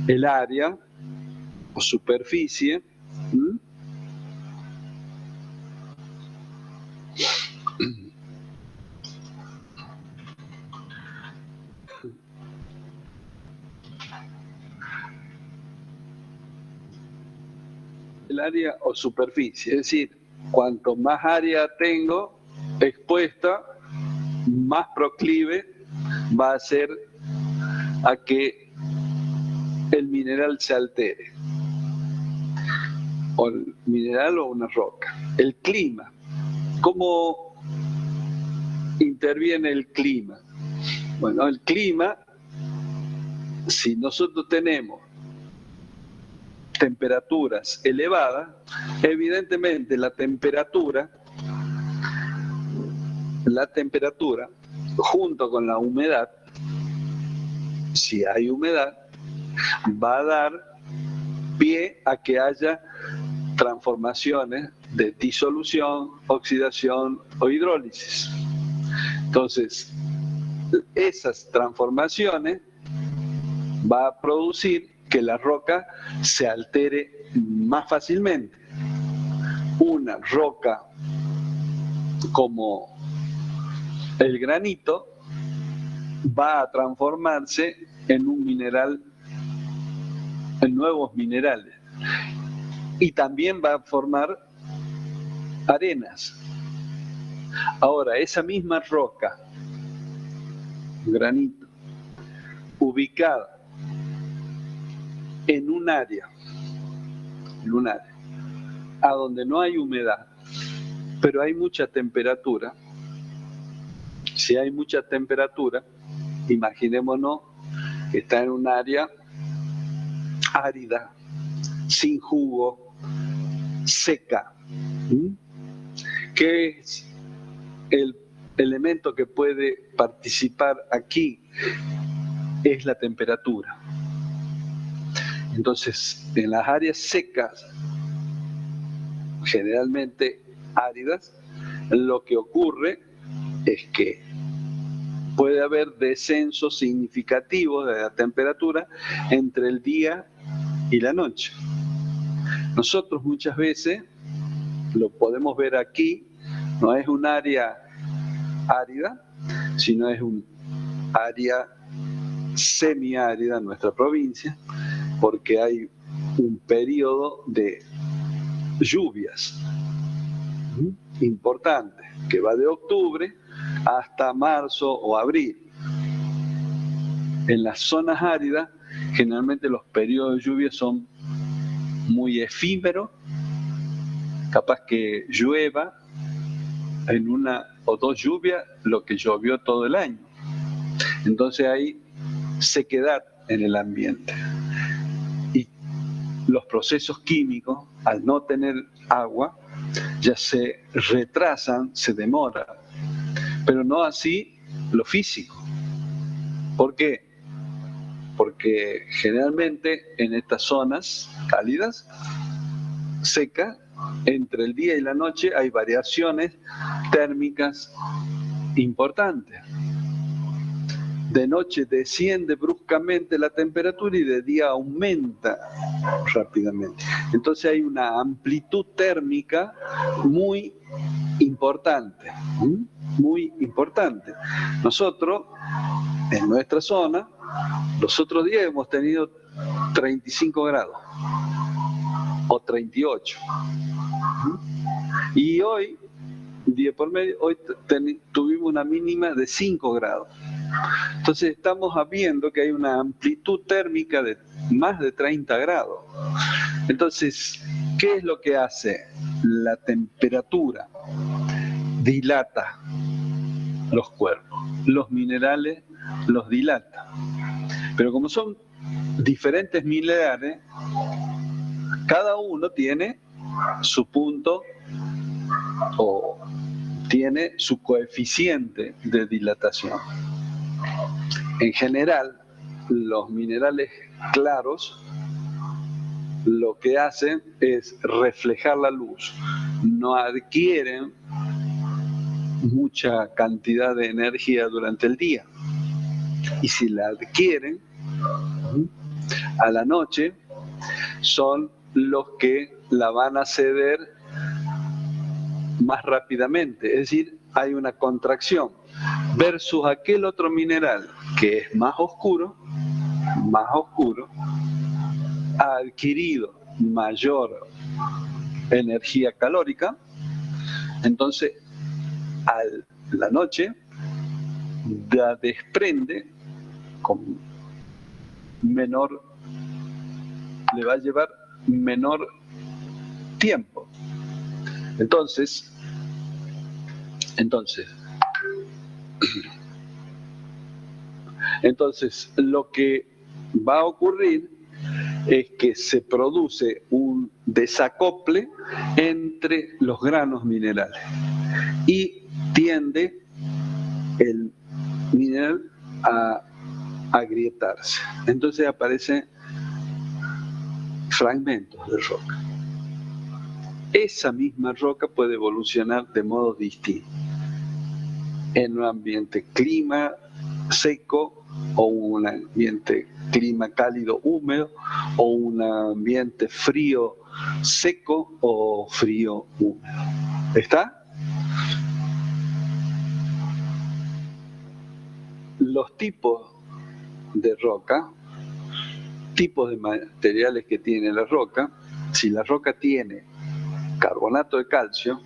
El área o superficie, el área o superficie, es decir, cuanto más área tengo expuesta, más proclive va a ser a que el mineral se altere, o el mineral o una roca. El clima, ¿cómo interviene el clima? Bueno, el clima, si nosotros tenemos temperaturas elevadas, evidentemente la temperatura junto con la humedad, si hay humedad, va a dar pie a que haya transformaciones de disolución, oxidación o hidrólisis. Entonces, esas transformaciones va a producir que la roca se altere más fácilmente. Una roca como el granito va a transformarse en un mineral, en nuevos minerales, y también va a formar arenas. Ahora, esa misma roca, granito, ubicada en un área a donde no hay humedad, pero hay mucha temperatura. Si hay mucha temperatura, imaginémonos que está en un área árida, sin jugo, seca. ¿Qué es el elemento que puede participar aquí? Es la temperatura. Entonces, en las áreas secas, generalmente áridas, lo que ocurre es que puede haber descensos significativos de la temperatura entre el día y la noche. Nosotros muchas veces lo podemos ver aquí, no es un área árida, sino es un área semiárida en nuestra provincia, porque hay un periodo de lluvias importante que va de octubre hasta marzo o abril. En las zonas áridas, generalmente los periodos de lluvia son muy efímeros, capaz que llueva en una o dos lluvias lo que llovió todo el año. Entonces hay sequedad en el ambiente. Y los procesos químicos, al no tener agua, ya se retrasan, se demoran, pero no así lo físico. ¿Por qué? Porque generalmente en estas zonas cálidas, secas, entre el día y la noche hay variaciones térmicas importantes. De noche desciende bruscamente la temperatura y de día aumenta rápidamente. Entonces hay una amplitud térmica muy importante, muy importante. Nosotros, en nuestra zona, los otros días hemos tenido 35 grados o 38. Y hoy, día por medio, hoy tuvimos una mínima de 5 grados. Entonces estamos viendo que hay una amplitud térmica de más de 30 grados. Entonces, ¿qué es lo que hace? La temperatura dilata los cuerpos, los minerales los dilata. Pero como son diferentes minerales, cada uno tiene su punto o tiene su coeficiente de dilatación. En general, los minerales claros lo que hacen es reflejar la luz, no adquieren mucha cantidad de energía durante el día. Y si la adquieren a la noche, son los que la van a ceder más rápidamente, es decir, hay una contracción versus aquel otro mineral que es más oscuro, ha adquirido mayor energía calórica, entonces a la noche la desprende con menor, le va a llevar menor tiempo. Entonces, lo que va a ocurrir es que se produce un desacople entre los granos minerales y tiende el mineral a agrietarse. Entonces aparecen fragmentos de roca. Esa misma roca puede evolucionar de modo distinto. En un ambiente clima seco o un ambiente clima cálido húmedo o un ambiente frío seco o frío húmedo. ¿Está? Los tipos de roca, tipos de materiales que tiene la roca, si la roca tiene carbonato de calcio,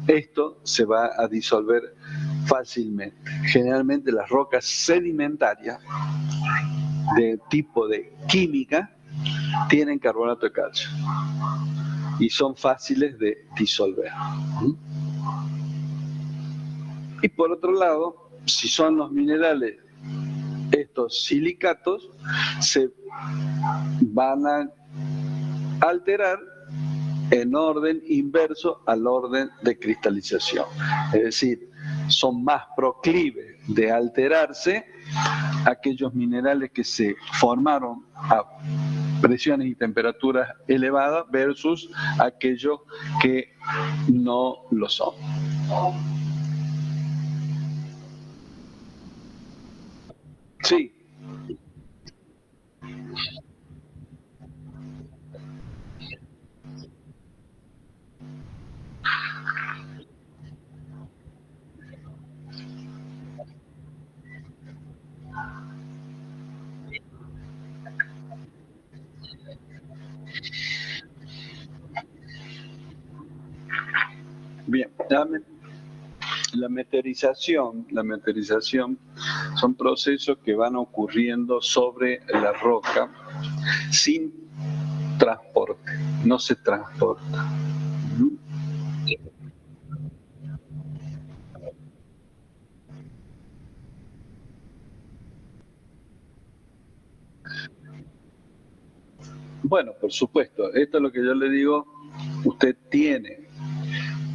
esto se va a disolver fácilmente. Generalmente las rocas sedimentarias de tipo de química tienen carbonato de calcio y son fáciles de disolver. Y por otro lado, si son los minerales, estos silicatos se van a alterar en orden inverso al orden de cristalización. Es decir, son más proclives de alterarse aquellos minerales que se formaron a presiones y temperaturas elevadas versus aquellos que no lo son. Sí. La, la meteorización son procesos que van ocurriendo sobre la roca sin transporte, no se transporta. Bueno, por supuesto, esto es lo que yo le digo, usted tiene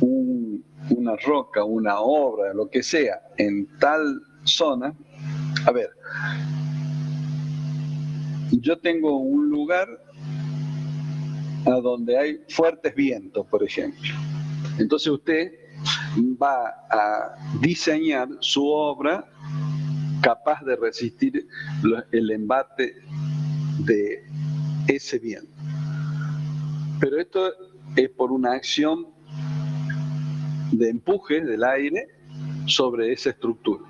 una roca, una obra, lo que sea, en tal zona. A ver, yo tengo un lugar a donde hay fuertes vientos, por ejemplo. Entonces usted va a diseñar su obra capaz de resistir el embate de ese viento. Pero esto es por una acción de empuje del aire sobre esa estructura.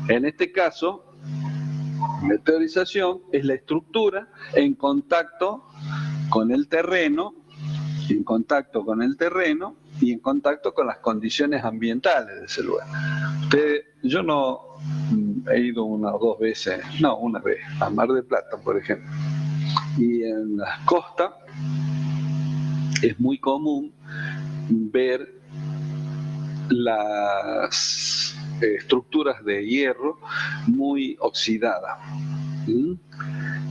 En este caso, meteorización es la estructura en contacto con el terreno, en contacto con el terreno y en contacto con las condiciones ambientales de ese lugar. Yo no he ido una o dos veces, no, una vez, a Mar del Plata, por ejemplo. Y en las costas es muy común ver las estructuras de hierro muy oxidadas.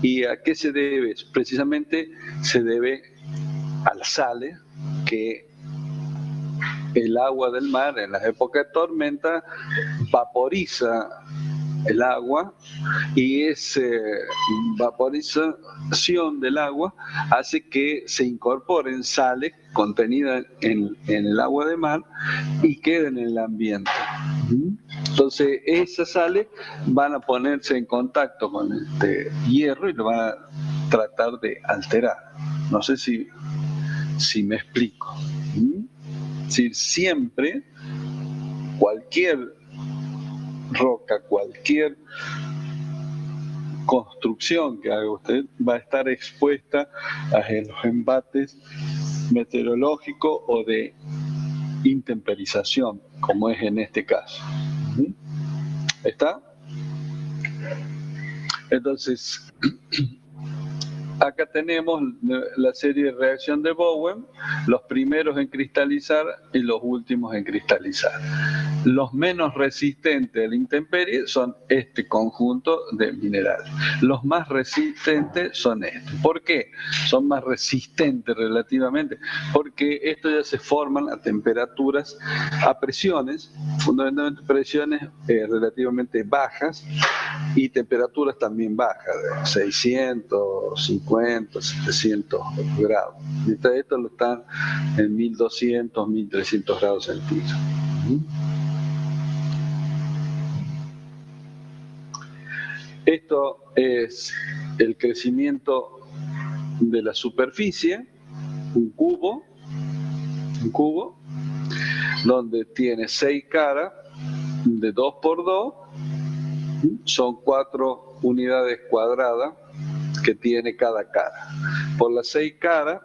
¿Y a qué se debe? Precisamente se debe a las sales que el agua del mar en las épocas de tormenta vaporiza el agua y esa vaporización del agua hace que se incorporen sales contenidas en el agua de mar y queden en el ambiente. Entonces esas sales van a ponerse en contacto con este hierro y lo van a tratar de alterar. No sé si me explico. Es decir, siempre cualquier roca, cualquier construcción que haga usted va a estar expuesta a los embates meteorológicos o de intemperización, como es en este caso. ¿Está? Entonces, acá tenemos la serie de reacción de Bowen, los primeros en cristalizar y los últimos en cristalizar. Los menos resistentes a la intemperie son este conjunto de minerales. Los más resistentes son estos. ¿Por qué? Son más resistentes relativamente, porque estos ya se forman a temperaturas, a presiones, fundamentalmente presiones relativamente bajas y temperaturas también bajas, de 650, 700 grados. Mientras estos lo están en 1200, 1300 grados centígrados. Esto es el crecimiento de la superficie, un cubo, donde tiene 6 caras de 2 por 2, son 4 unidades cuadradas que tiene cada cara. Por las 6 caras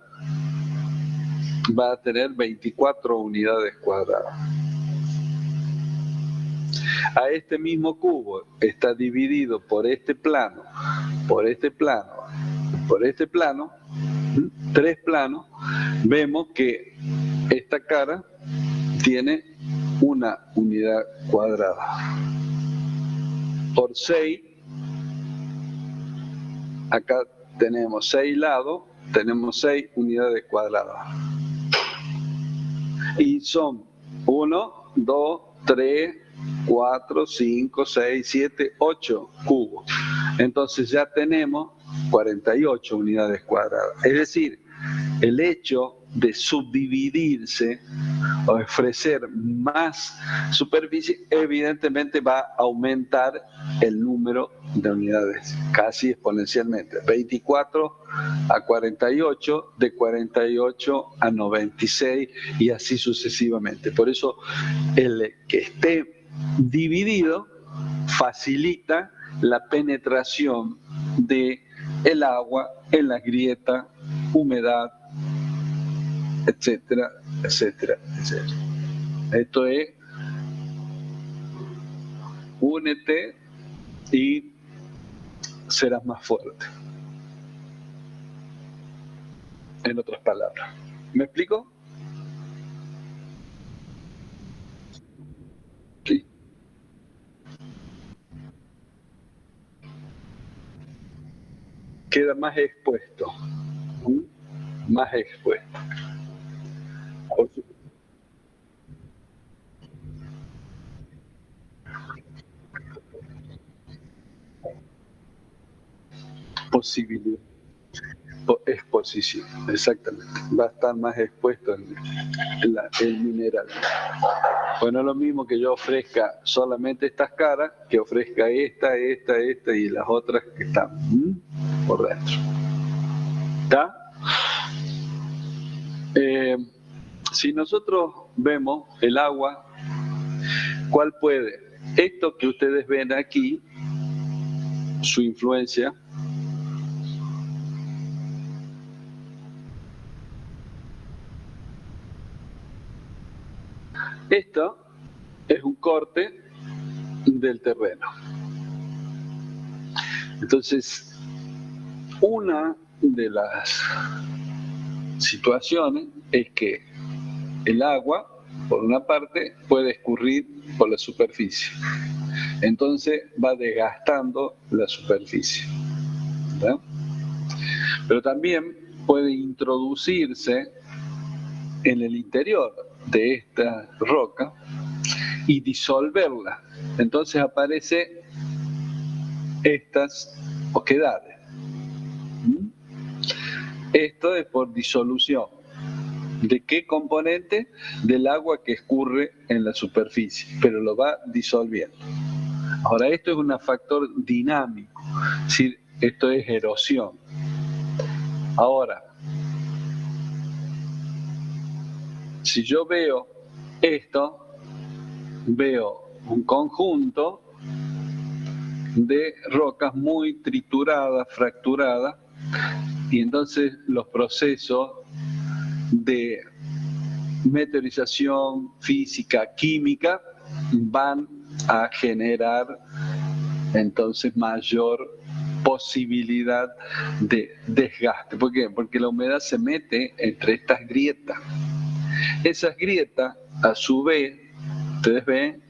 va a tener 24 unidades cuadradas. A este mismo cubo está dividido por este plano, por este plano, por este plano, 3 planos. Vemos que esta cara tiene una unidad cuadrada. Por 6, acá tenemos 6 lados, tenemos 6 unidades cuadradas. Y son 1, 2, 3, 4, 5, 6, 7, 8 cubos. Entonces ya tenemos 48 unidades cuadradas. Es decir, el hecho de subdividirse o ofrecer más superficie, evidentemente va a aumentar el número de unidades, casi exponencialmente. 24 a 48, de 48 a 96 y así sucesivamente. Por eso el que esté dividido facilita la penetración de el agua en la grieta, humedad, etcétera, etcétera, etcétera. Esto es, únete y serás más fuerte. En otras palabras. ¿Me explico? Sí. Queda más expuesto. Más expuesto. Posibilidad. Exposición, exactamente. Va a estar más expuesto el mineral. Pues no es lo mismo que yo ofrezca solamente estas caras, que ofrezca esta y las otras que están por dentro. ¿Está? Si nosotros vemos el agua, ¿cuál puede? Esto que ustedes ven aquí, su influencia, esto es un corte del terreno. Entonces, una de las situaciones es que el agua, por una parte, puede escurrir por la superficie. Entonces va desgastando la superficie. ¿Verdad? Pero también puede introducirse en el interior de esta roca y disolverla. Entonces aparecen estas oquedades. Esto es por disolución. ¿De qué componente? Del agua que escurre en la superficie, pero lo va disolviendo. Ahora, esto es un factor dinámico, es decir, esto es erosión. Ahora, si yo veo esto, veo un conjunto de rocas muy trituradas, fracturadas, y entonces los procesos de meteorización física, química, van a generar entonces mayor posibilidad de desgaste. ¿Por qué? Porque la humedad se mete entre estas grietas. Esas grietas, a su vez, ustedes ven,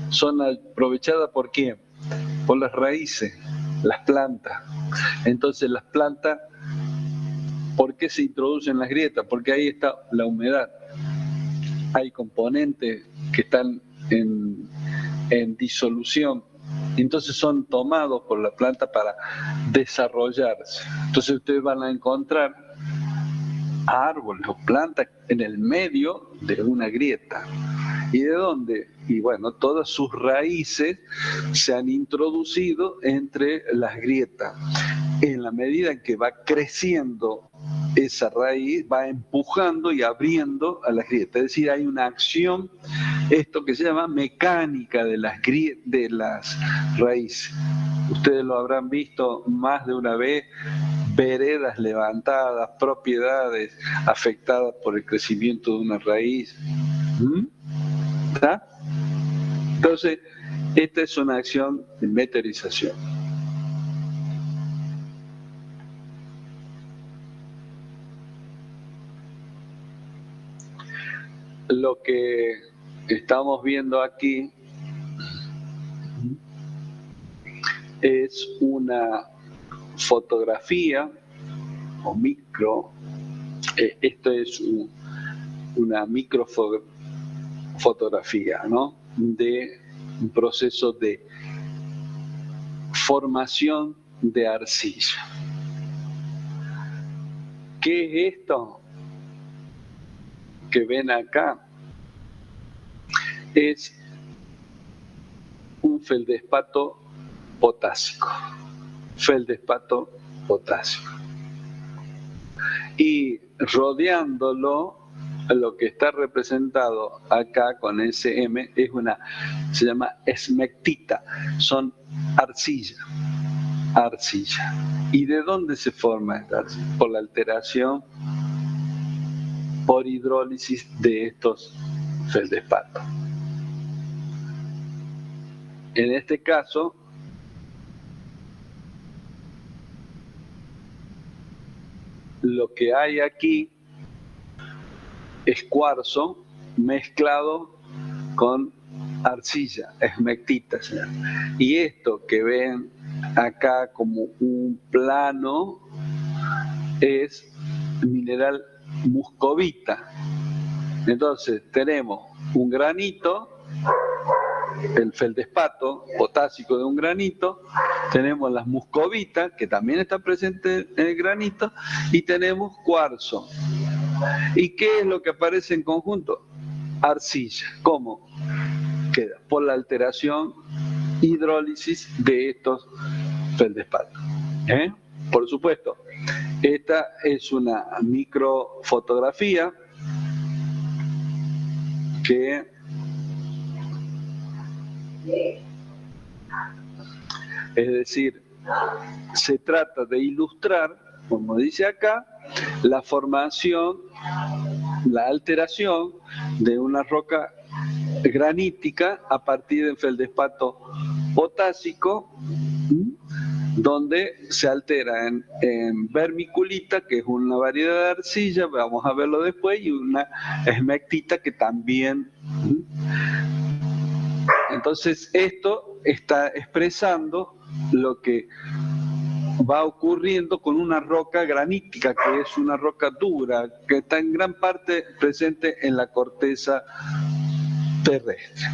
son aprovechadas ¿por quién? Por las raíces, las plantas. Entonces las plantas, ¿por qué se introducen las grietas? Porque ahí está la humedad. Hay componentes que están en disolución, entonces son tomados por la planta para desarrollarse. Entonces ustedes van a encontrar árboles o plantas en el medio de una grieta. ¿Y de dónde? Y bueno, todas sus raíces se han introducido entre las grietas. En la medida en que va creciendo esa raíz, va empujando y abriendo a las grietas. Es decir, hay una acción, esto que se llama mecánica de las raíces. Ustedes lo habrán visto más de una vez, veredas levantadas, propiedades afectadas por el crecimiento de una raíz. ¿Está? Entonces, esta es una acción de meteorización. Lo que estamos viendo aquí es una fotografía o micro, esto es una microfotografía, ¿no? De un proceso de formación de arcilla. ¿Qué es esto que ven acá? Es un feldespato potásico. Feldespato potásico. Y rodeándolo, lo que está representado acá con SM es se llama esmectita, son arcilla. ¿Y de dónde se forma esta arcilla? Por la alteración por hidrólisis de estos feldespato. En este caso, lo que hay aquí es cuarzo mezclado con arcilla, esmectita. Y esto que ven acá como un plano es mineral muscovita. Entonces tenemos un granito, el feldespato potásico de un granito, tenemos las muscovitas, que también están presentes en el granito, y tenemos cuarzo. ¿Y qué es lo que aparece en conjunto? Arcilla. ¿Cómo queda? Por la alteración hidrólisis de estos feldespatos. Por supuesto, esta es una microfotografía que es decir, se trata de ilustrar, como dice acá, la formación, la alteración de una roca granítica a partir del feldespato potásico, donde se altera en vermiculita, que es una variedad de arcilla, vamos a verlo después, y una esmectita que también. Entonces esto está expresando lo que va ocurriendo con una roca granítica, que es una roca dura, que está en gran parte presente en la corteza terrestre.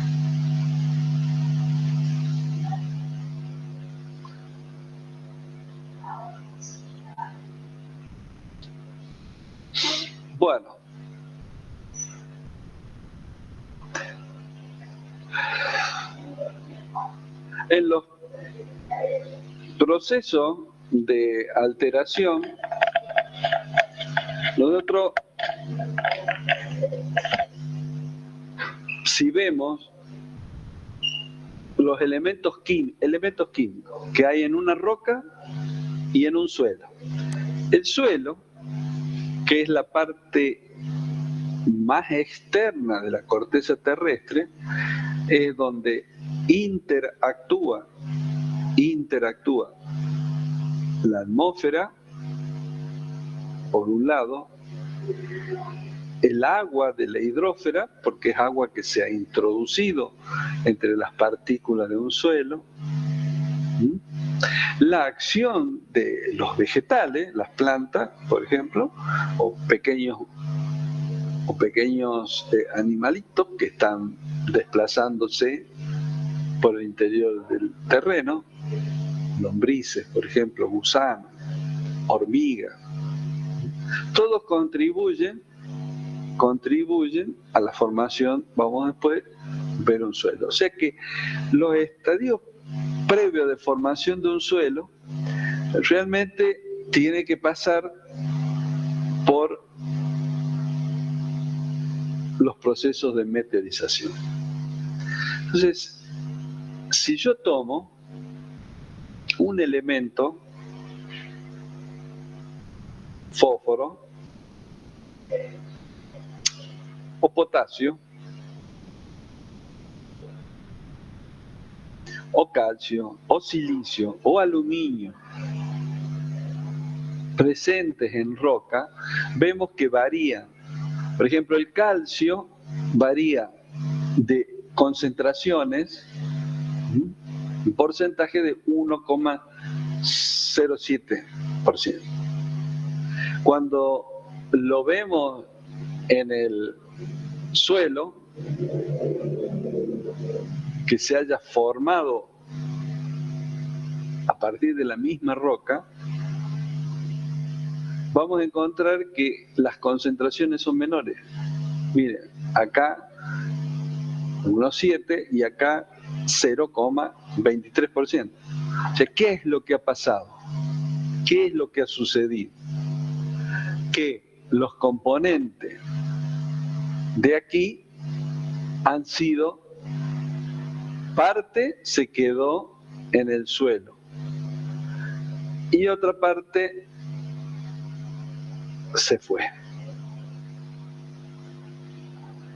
Bueno, en los procesos de alteración, nosotros, si vemos los elementos químicos que hay en una roca y en un suelo. El suelo, que es la parte más externa de la corteza terrestre, es donde interactúa la atmósfera, por un lado, el agua de la hidrósfera, porque es agua que se ha introducido entre las partículas de un suelo, la acción de los vegetales, las plantas, por ejemplo, o pequeños animalitos que están desplazándose por el interior del terreno, lombrices, por ejemplo, gusanos, hormigas, todos contribuyen a la formación, vamos después a ver un suelo. O sea que los estadios previos de formación de un suelo realmente tiene que pasar por los procesos de meteorización. Entonces, si yo tomo un elemento, fósforo o potasio, o calcio, o silicio, o aluminio, presentes en roca, vemos que varían. Por ejemplo, el calcio varía de concentraciones, un porcentaje de 1,07%. Cuando lo vemos en el suelo, que se haya formado a partir de la misma roca, vamos a encontrar que las concentraciones son menores. Miren, acá 1,7 y acá 0,23%. O sea, ¿qué es lo que ha pasado? ¿Qué es lo que ha sucedido? Que los componentes de aquí han sido, parte se quedó en el suelo y otra parte se fue.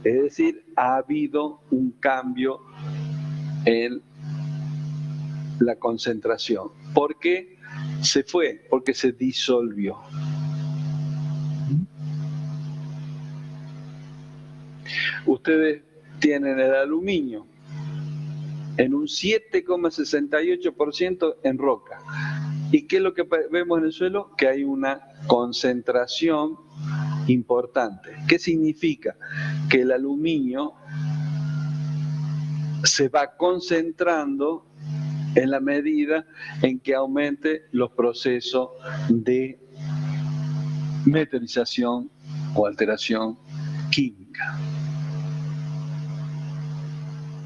Es decir, ha habido un cambio en la concentración. ¿Por qué se fue? Porque se disolvió. Ustedes tienen el aluminio en un 7,68% en roca. ¿Y qué es lo que vemos en el suelo? Que hay una concentración importante. ¿Qué significa? Que el aluminio se va concentrando en la medida en que aumente los procesos de meteorización o alteración química.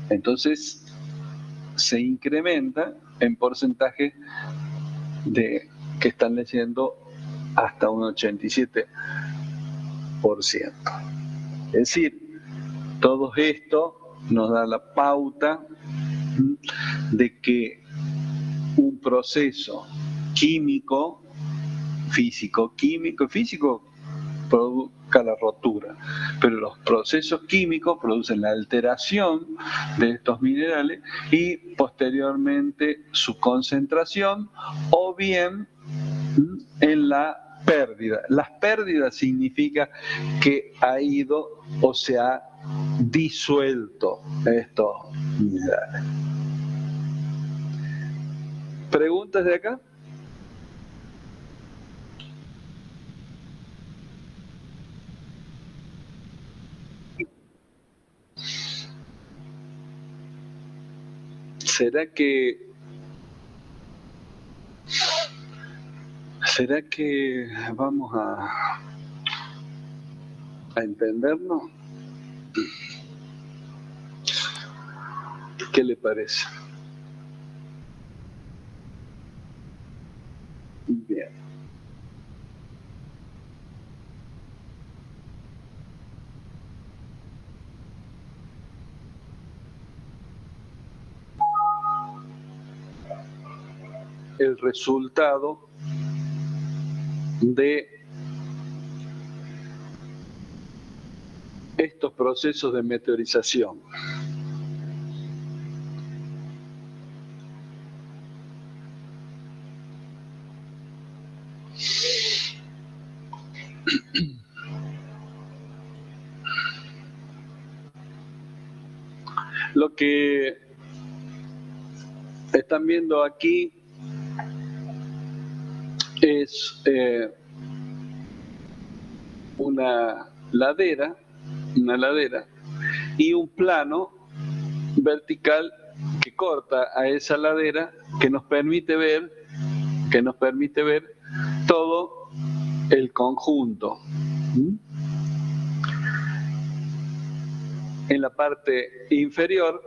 Entonces, se incrementa en porcentaje de que están leyendo hasta un 87%. Es decir, todo esto nos da la pauta de que un proceso químico, físico provoca la rotura, pero los procesos químicos producen la alteración de estos minerales y posteriormente su concentración o bien en la pérdida. Las pérdidas significa que ha ido o se ha disuelto estos minerales. ¿Preguntas de acá? ¿Será que vamos a entendernos? ¿Qué le parece? Bien. El resultado de estos procesos de meteorización. Lo que están viendo aquí es una ladera y un plano vertical que corta a esa ladera que nos permite ver todo el conjunto. En la parte inferior,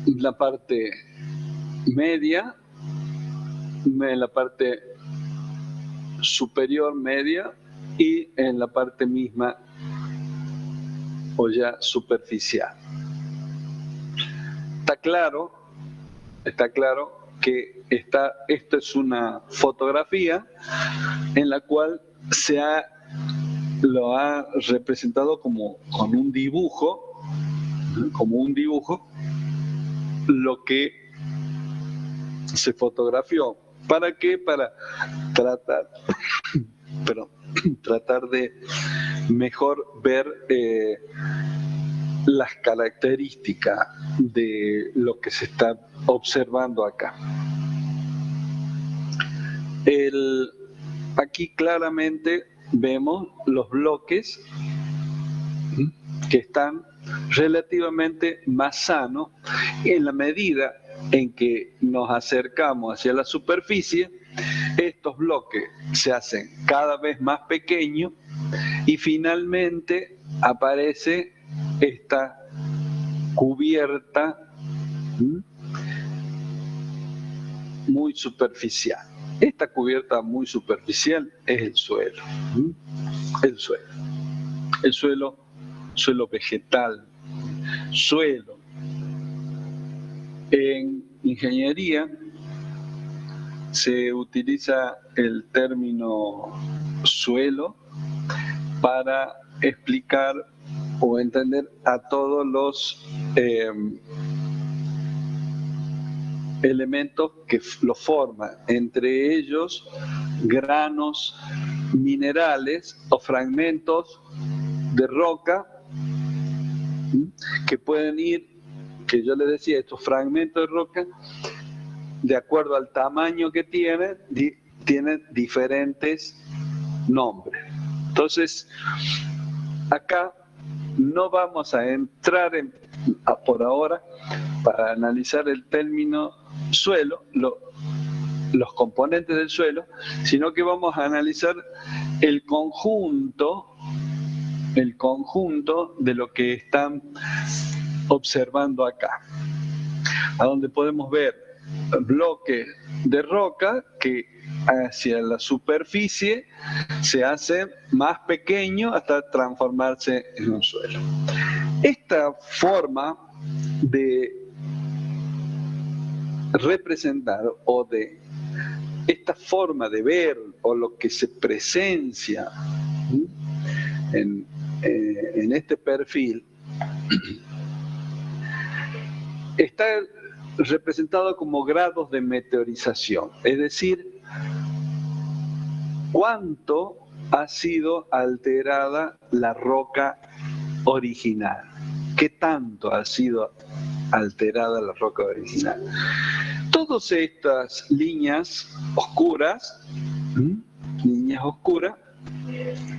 la parte media, en la parte superior media y en la parte misma o ya superficial. Está claro que esto es una fotografía en la cual lo ha representado como un dibujo, lo que se fotografió. ¿Para qué? Para tratar de mejor ver las características de lo que se está observando acá. Aquí claramente vemos los bloques que están relativamente más sanos en la medida en que nos acercamos hacia la superficie. Estos bloques se hacen cada vez más pequeños y finalmente aparece esta cubierta muy superficial. Esta cubierta muy superficial es el suelo. El suelo vegetal. Suelo. En ingeniería se utiliza el término suelo para explicar o entender a todos los elementos que lo forman, entre ellos granos minerales o fragmentos de roca que pueden ir, que yo les decía, estos fragmentos de roca, de acuerdo al tamaño que tienen diferentes nombres. Entonces, acá no vamos a entrar por ahora para analizar el término suelo, los componentes del suelo, sino que vamos a analizar el conjunto de lo que están observando acá, a donde podemos ver bloques de roca que hacia la superficie se hacen más pequeños hasta transformarse en un suelo. Esta forma de representar o de esta forma de ver o lo que se presencia en este perfil está representado como grados de meteorización, es decir, cuánto ha sido alterada la roca original, qué tanto ha sido alterada la roca original. Todas estas líneas oscuras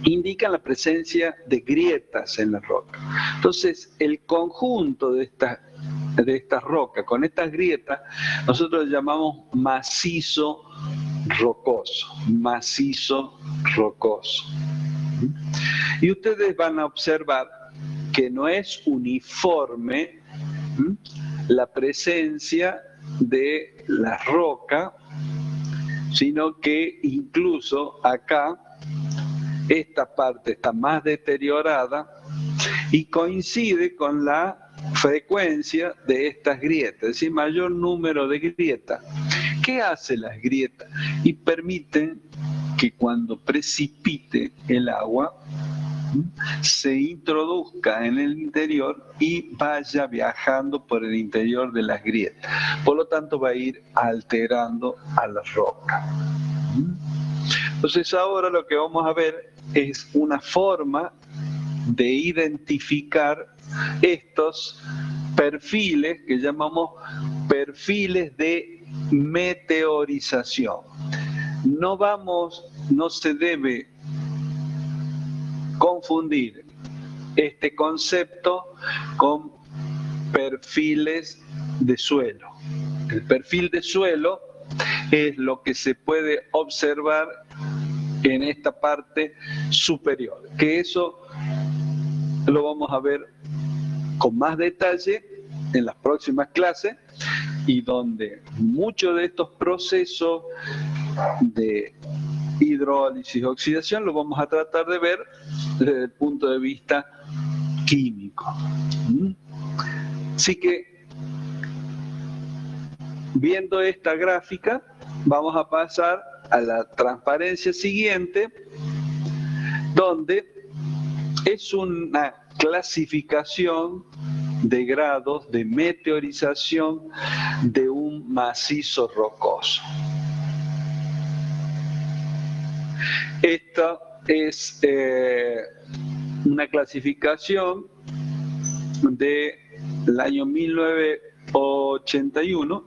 indican la presencia de grietas en la roca. Entonces, el conjunto de estas rocas con estas grietas, nosotros llamamos macizo rocoso. Y ustedes van a observar que no es uniforme la presencia de la roca, sino que incluso acá esta parte está más deteriorada y coincide con la frecuencia de estas grietas, es decir, mayor número de grietas. ¿Qué hacen las grietas? Y permiten que cuando precipite el agua se introduzca en el interior y vaya viajando por el interior de las grietas. Por lo tanto, va a ir alterando a la roca. Entonces, ahora lo que vamos a ver es una forma de identificar estos perfiles que llamamos perfiles de meteorización. No se debe confundir este concepto con perfiles de suelo. El perfil de suelo es lo que se puede observar en esta parte superior, que eso lo vamos a ver con más detalle en las próximas clases, y donde muchos de estos procesos de hidrólisis y oxidación lo vamos a tratar de ver desde el punto de vista químico. Así que, viendo esta gráfica, vamos a pasar a la transparencia siguiente, donde es una clasificación de grados de meteorización de un macizo rocoso. Esta es una clasificación del año 1981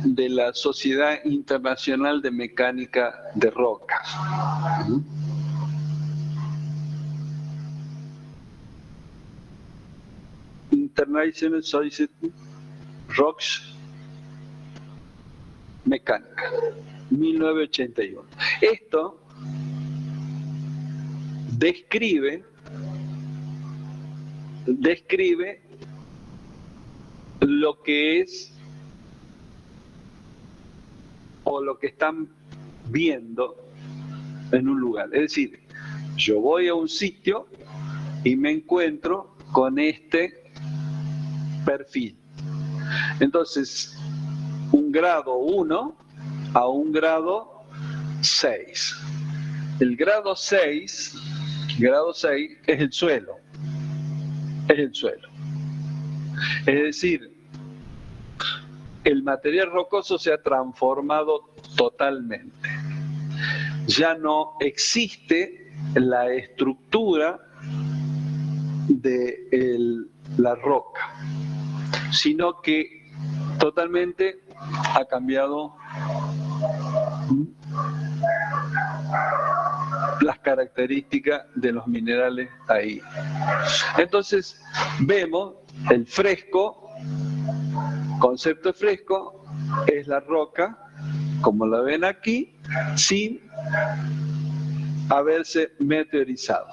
de la Sociedad Internacional de Mecánica de Rocas. International Society Rocks Mecánica, 1981. Esto describe lo que es o lo que están viendo en un lugar. Es decir, yo voy a un sitio y me encuentro con este perfil. Entonces, un grado 1 a un grado 6. El grado 6 Grado 6 es el suelo. Es el suelo. Es decir, el material rocoso se ha transformado totalmente. Ya no existe la estructura de la roca, sino que totalmente ha cambiado las características de los minerales ahí. Entonces vemos el fresco, concepto fresco, es la roca, como la ven aquí, sin haberse meteorizado.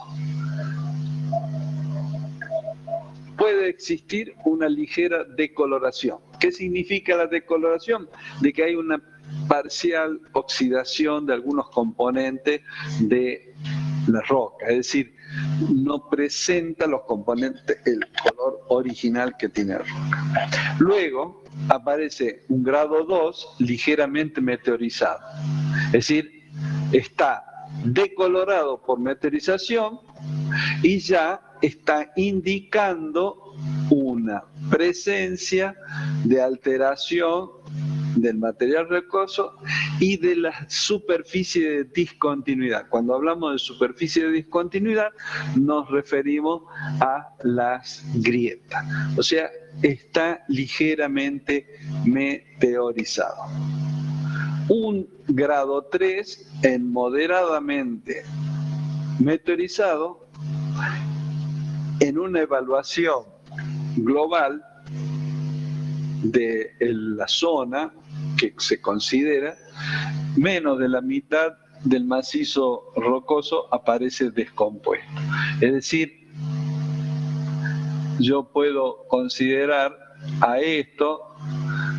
Puede existir una ligera decoloración. ¿Qué significa la decoloración? De que hay una parcial oxidación de algunos componentes de la roca, es decir, no presenta los componentes, el color original que tiene la roca. Luego aparece un grado 2 ligeramente meteorizado, es decir, está decolorado por meteorización y ya está indicando una presencia de alteración del material rocoso y de la superficie de discontinuidad. Cuando hablamos de superficie de discontinuidad nos referimos a las grietas, o sea, está ligeramente meteorizado. Un grado 3 en moderadamente meteorizado, en una evaluación global de la zona que se considera, menos de la mitad del macizo rocoso aparece descompuesto. Es decir, yo puedo considerar a esto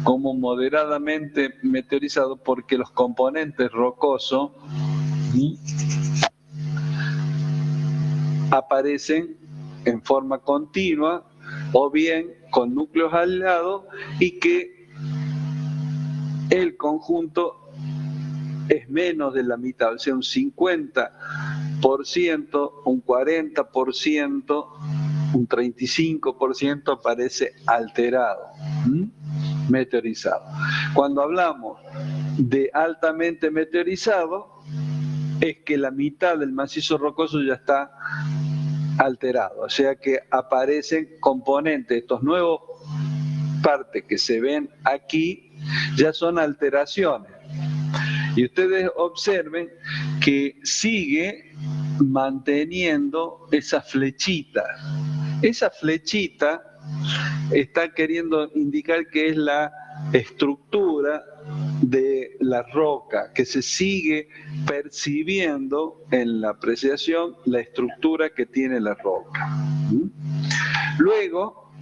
como moderadamente meteorizado porque los componentes rocosos aparecen en forma continua o bien con núcleos aislados y que el conjunto es menos de la mitad, o sea, un 50%, un 40%, un 35% aparece alterado, meteorizado. Cuando hablamos de altamente meteorizado, es que la mitad del macizo rocoso ya está alterado, o sea que aparecen componentes, estos nuevos partes que se ven aquí ya son alteraciones. Y ustedes observen que sigue manteniendo esa flechita. Esa flechita está queriendo indicar que es la estructura de la roca, que se sigue percibiendo en la apreciación la estructura que tiene la roca. Luego,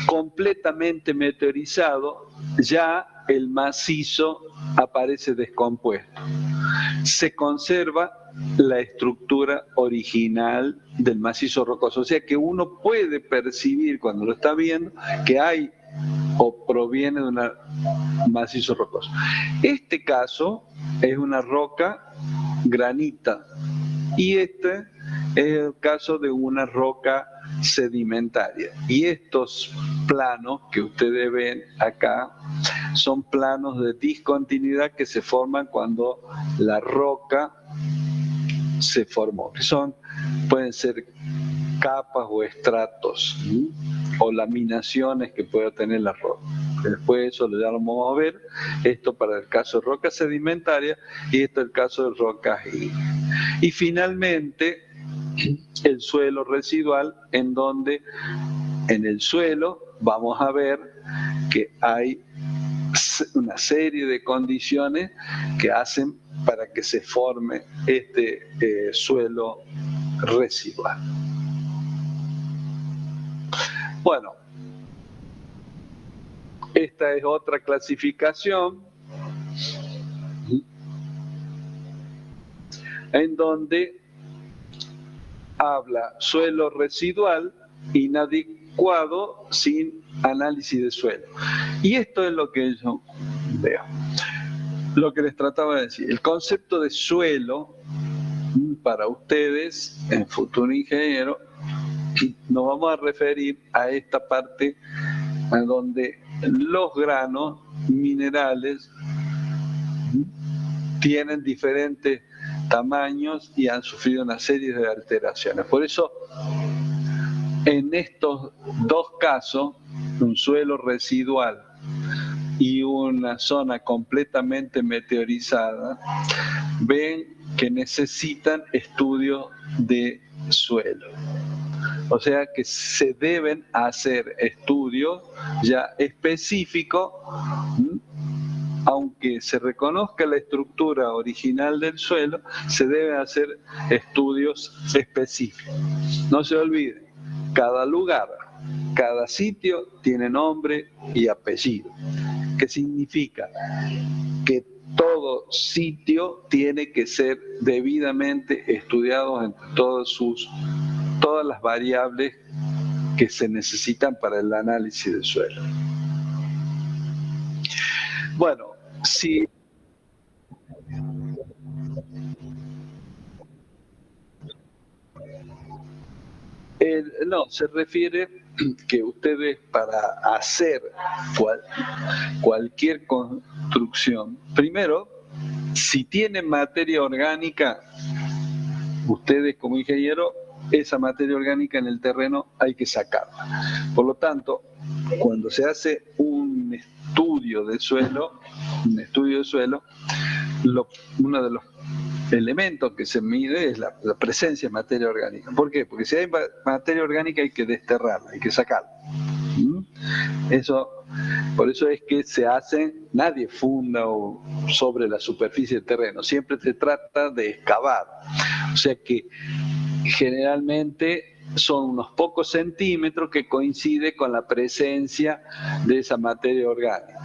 completamente meteorizado, ya el macizo aparece descompuesto. Se conserva la estructura original del macizo rocoso, o sea que uno puede percibir cuando lo está viendo que hay o proviene de un macizo rocoso. Este caso es una roca granita y este es el caso de una roca sedimentaria. Y estos planos que ustedes ven acá son planos de discontinuidad que se forman cuando la roca se formó, que pueden ser capas o estratos o laminaciones que puede tener la roca. Después eso ya lo vamos a ver, esto para el caso de roca sedimentaria y esto es el caso de rocas ígneas. Y finalmente el suelo residual, en donde en el suelo vamos a ver que hay una serie de condiciones que hacen para que se forme este suelo residual. Bueno, esta es otra clasificación en donde habla suelo residual inadecuado sin análisis de suelo. Y esto es lo que yo veo. Lo que les trataba de decir. El concepto de suelo para ustedes, en Futuro Ingeniero, nos vamos a referir a esta parte a donde los granos minerales tienen diferentes tamaños y han sufrido una serie de alteraciones. Por eso, en estos dos casos, un suelo residual y una zona completamente meteorizada, ven que necesitan estudios de suelo. O sea que se deben hacer estudios ya específicos, aunque se reconozca la estructura original del suelo, se deben hacer estudios específicos. No se olviden, cada lugar, cada sitio tiene nombre y apellido. ¿Qué significa? Que todo sitio tiene que ser debidamente estudiado en todas las variables que se necesitan para el análisis del suelo. Bueno, si no, se refiere que ustedes para hacer cualquier construcción, primero, si tienen materia orgánica, ustedes como ingenieros, esa materia orgánica en el terreno hay que sacarla. Por lo tanto, cuando se hace un estudio de suelo, uno de los elementos que se mide es la presencia de materia orgánica. ¿Por qué? Porque si hay materia orgánica hay que desterrarla, hay que sacarla. Por eso es que se hacen, nadie funda sobre la superficie del terreno, siempre se trata de excavar. O sea que generalmente son unos pocos centímetros que coincide con la presencia de esa materia orgánica.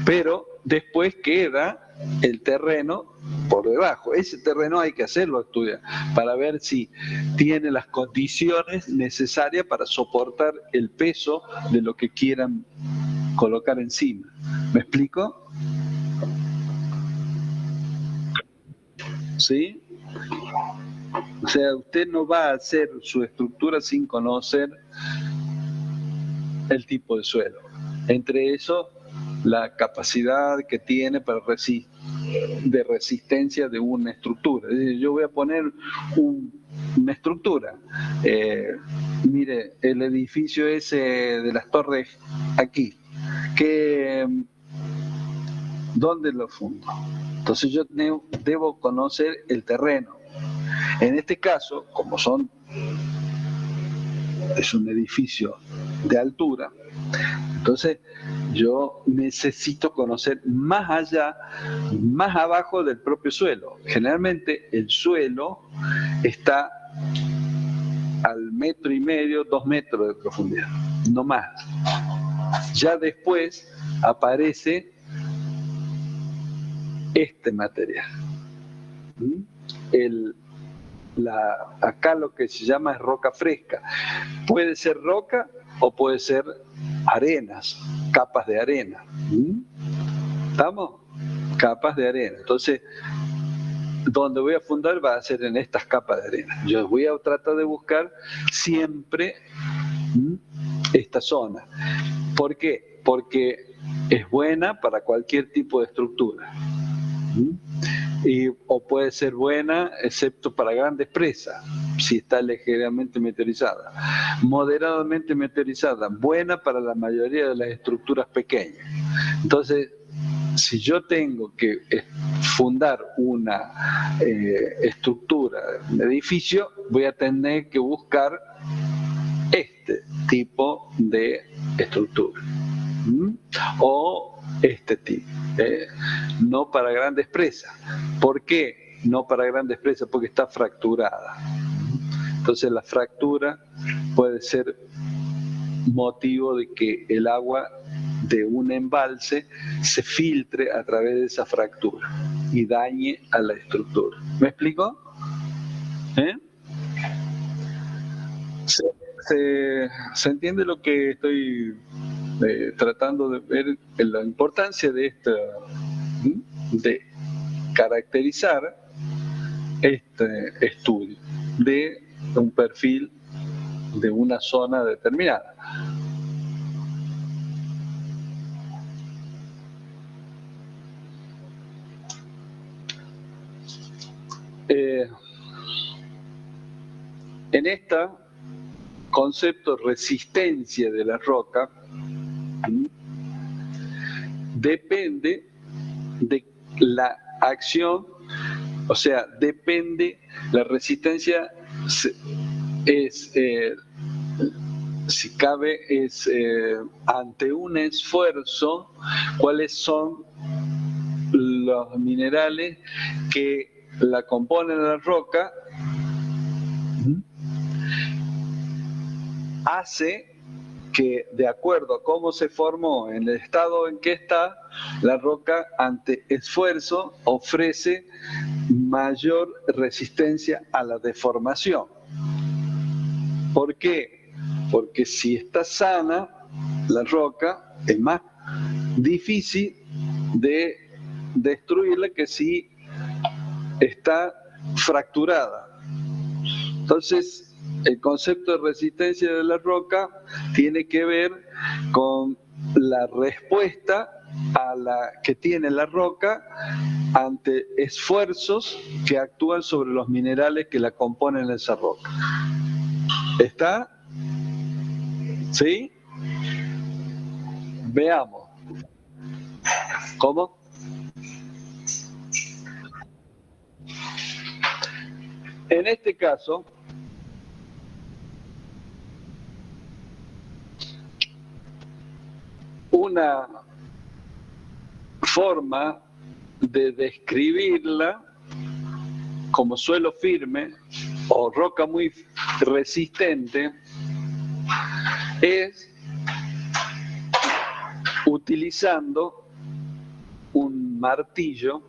Pero después queda el terreno por debajo. Ese terreno hay que hacerlo estudiar para ver si tiene las condiciones necesarias para soportar el peso de lo que quieran colocar encima. ¿Me explico? ¿Sí? O sea, usted no va a hacer su estructura sin conocer el tipo de suelo. Entre eso, la capacidad que tiene de resistencia de una estructura. Es decir, yo voy a poner una estructura. Mire, el edificio ese de las torres aquí, ¿dónde lo fundo? Entonces yo debo conocer el terreno. En este caso, como es un edificio de altura, entonces yo necesito conocer más allá, más abajo del propio suelo. Generalmente el suelo está al 1,5 metros, 2 metros de profundidad, no más. Ya después aparece este material. Acá lo que se llama es roca fresca. Puede ser roca o puede ser arenas, capas de arena. ¿Estamos? Capas de arena. Entonces, donde voy a fundar va a ser en estas capas de arena. Yo voy a tratar de buscar siempre esta zona. ¿Por qué? Porque es buena para cualquier tipo de estructura. O puede ser buena, excepto para grandes presas, si está ligeramente meteorizada. Moderadamente meteorizada, buena para la mayoría de las estructuras pequeñas. Entonces, si yo tengo que fundar una estructura, un edificio, voy a tener que buscar este tipo de estructura. O este tipo, no para grandes presas. ¿Por qué no para grandes presas? Porque está fracturada. Entonces la fractura puede ser motivo de que el agua de un embalse se filtre a través de esa fractura y dañe a la estructura. ¿Me explico? ¿Se entiende lo que estoy tratando de ver? La importancia de caracterizar este estudio de un perfil de una zona determinada. En este concepto de resistencia de la roca, depende de la acción, o sea, depende, la resistencia es, si cabe, es ante un esfuerzo, cuáles son los minerales que la componen la roca, hace que, de acuerdo a cómo se formó, en el estado en que está, la roca ante esfuerzo ofrece mayor resistencia a la deformación. ¿Por qué? Porque si está sana, la roca es más difícil de destruirla que si está fracturada. Entonces, el concepto de resistencia de la roca tiene que ver con la respuesta a la que tiene la roca ante esfuerzos que actúan sobre los minerales que la componen esa roca. ¿Está? ¿Sí? Veamos. ¿Cómo? En este caso, una forma de describirla como suelo firme o roca muy resistente es utilizando un martillo.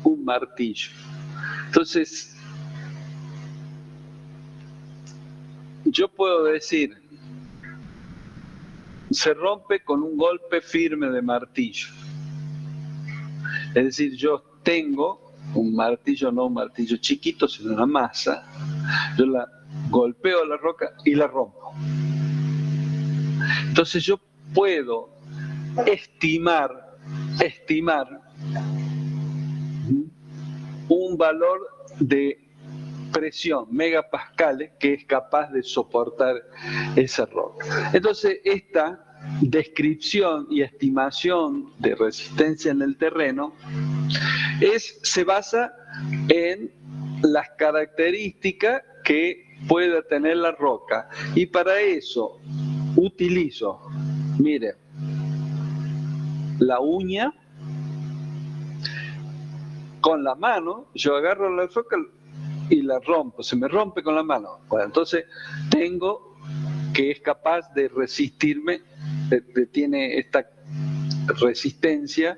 Un martillo. Entonces, yo puedo decir, se rompe con un golpe firme de martillo. Es decir, yo tengo un martillo, no un martillo chiquito, sino una masa, yo la golpeo a la roca y la rompo. Entonces yo puedo estimar un valor de presión, megapascales, que es capaz de soportar esa roca. Entonces, esta descripción y estimación de resistencia en el terreno se basa en las características que pueda tener la roca. Y para eso utilizo, mire, la uña. Con la mano, yo agarro la roca y la rompo, se me rompe con la mano. Bueno, entonces tengo que es capaz de resistirme, tiene esta resistencia,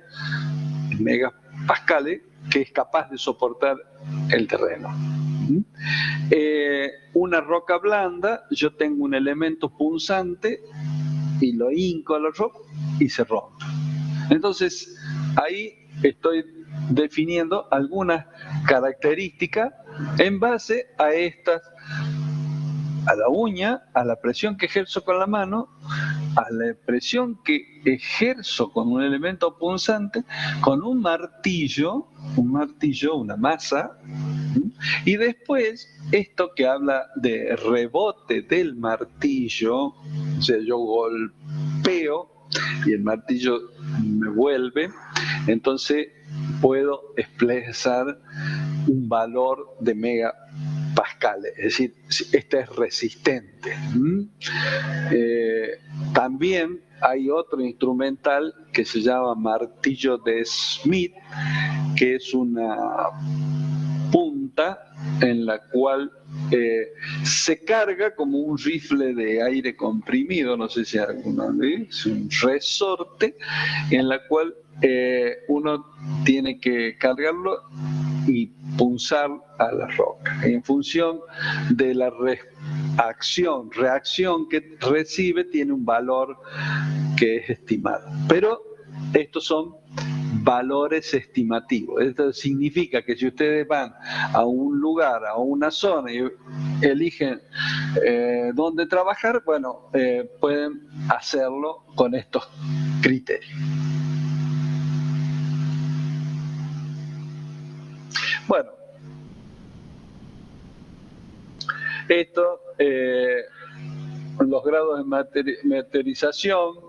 megapascales, que es capaz de soportar el terreno. Una roca blanda, yo tengo un elemento punzante y lo hinco a la roca y se rompe. Entonces, ahí estoy definiendo algunas características en base a estas, a la uña, a la presión que ejerzo con la mano, a la presión que ejerzo con un elemento punzante, con un martillo, una masa, y después esto que habla de rebote del martillo, o sea, yo golpeo y el martillo me vuelve, entonces puedo expresar un valor de megapascales, es decir, esta es resistente. También hay otro instrumental que se llama martillo de Smith, que es una punta en la cual se carga como un rifle de aire comprimido, no sé si alguna vez, un resorte, en la cual uno tiene que cargarlo y punzar a la roca. En función de la reacción que recibe, tiene un valor que es estimado. Pero estos son valores estimativos. Esto significa que si ustedes van a un lugar, a una zona y eligen dónde trabajar, bueno, pueden hacerlo con estos criterios. Bueno, esto, los grados de meteorización,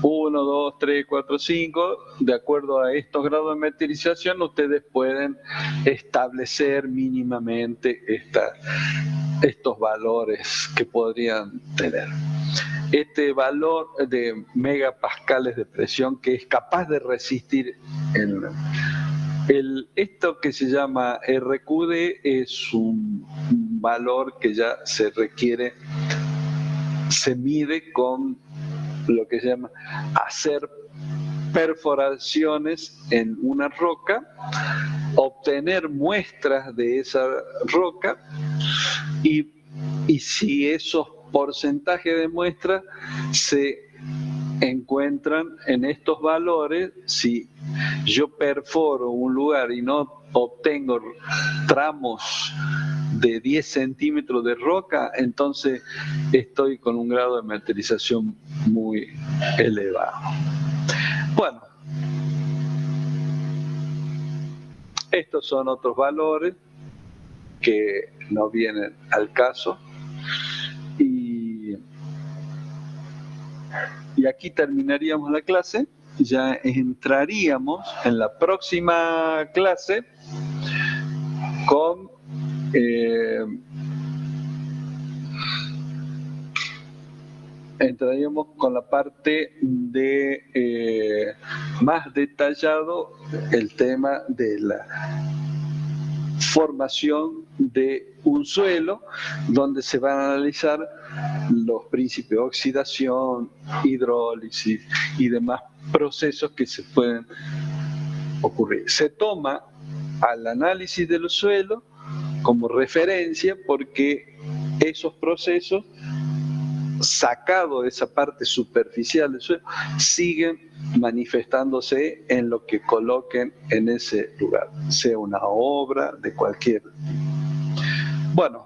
1, 2, 3, 4, 5, de acuerdo a estos grados de meteorización, ustedes pueden establecer mínimamente estos valores que podrían tener. Este valor de megapascales de presión que es capaz de resistir esto que se llama RQD es un valor que ya se requiere, se mide con lo que se llama hacer perforaciones en una roca, obtener muestras de esa roca y si esos porcentajes de muestras se encuentran en estos valores, si yo perforo un lugar y no obtengo tramos de 10 centímetros de roca, entonces estoy con un grado de meteorización muy elevado. Bueno, estos son otros valores que no vienen al caso. Y aquí terminaríamos la clase. Ya entraríamos en la próxima clase con entraríamos con la parte de más detallado el tema de la formación de un suelo, donde se van a analizar los principios de oxidación, hidrólisis y demás procesos que se pueden ocurrir. Se toma al análisis de los suelos como referencia porque esos procesos, sacado de esa parte superficial del suelo, siguen manifestándose en lo que coloquen en ese lugar, sea una obra de cualquier tipo. Bueno,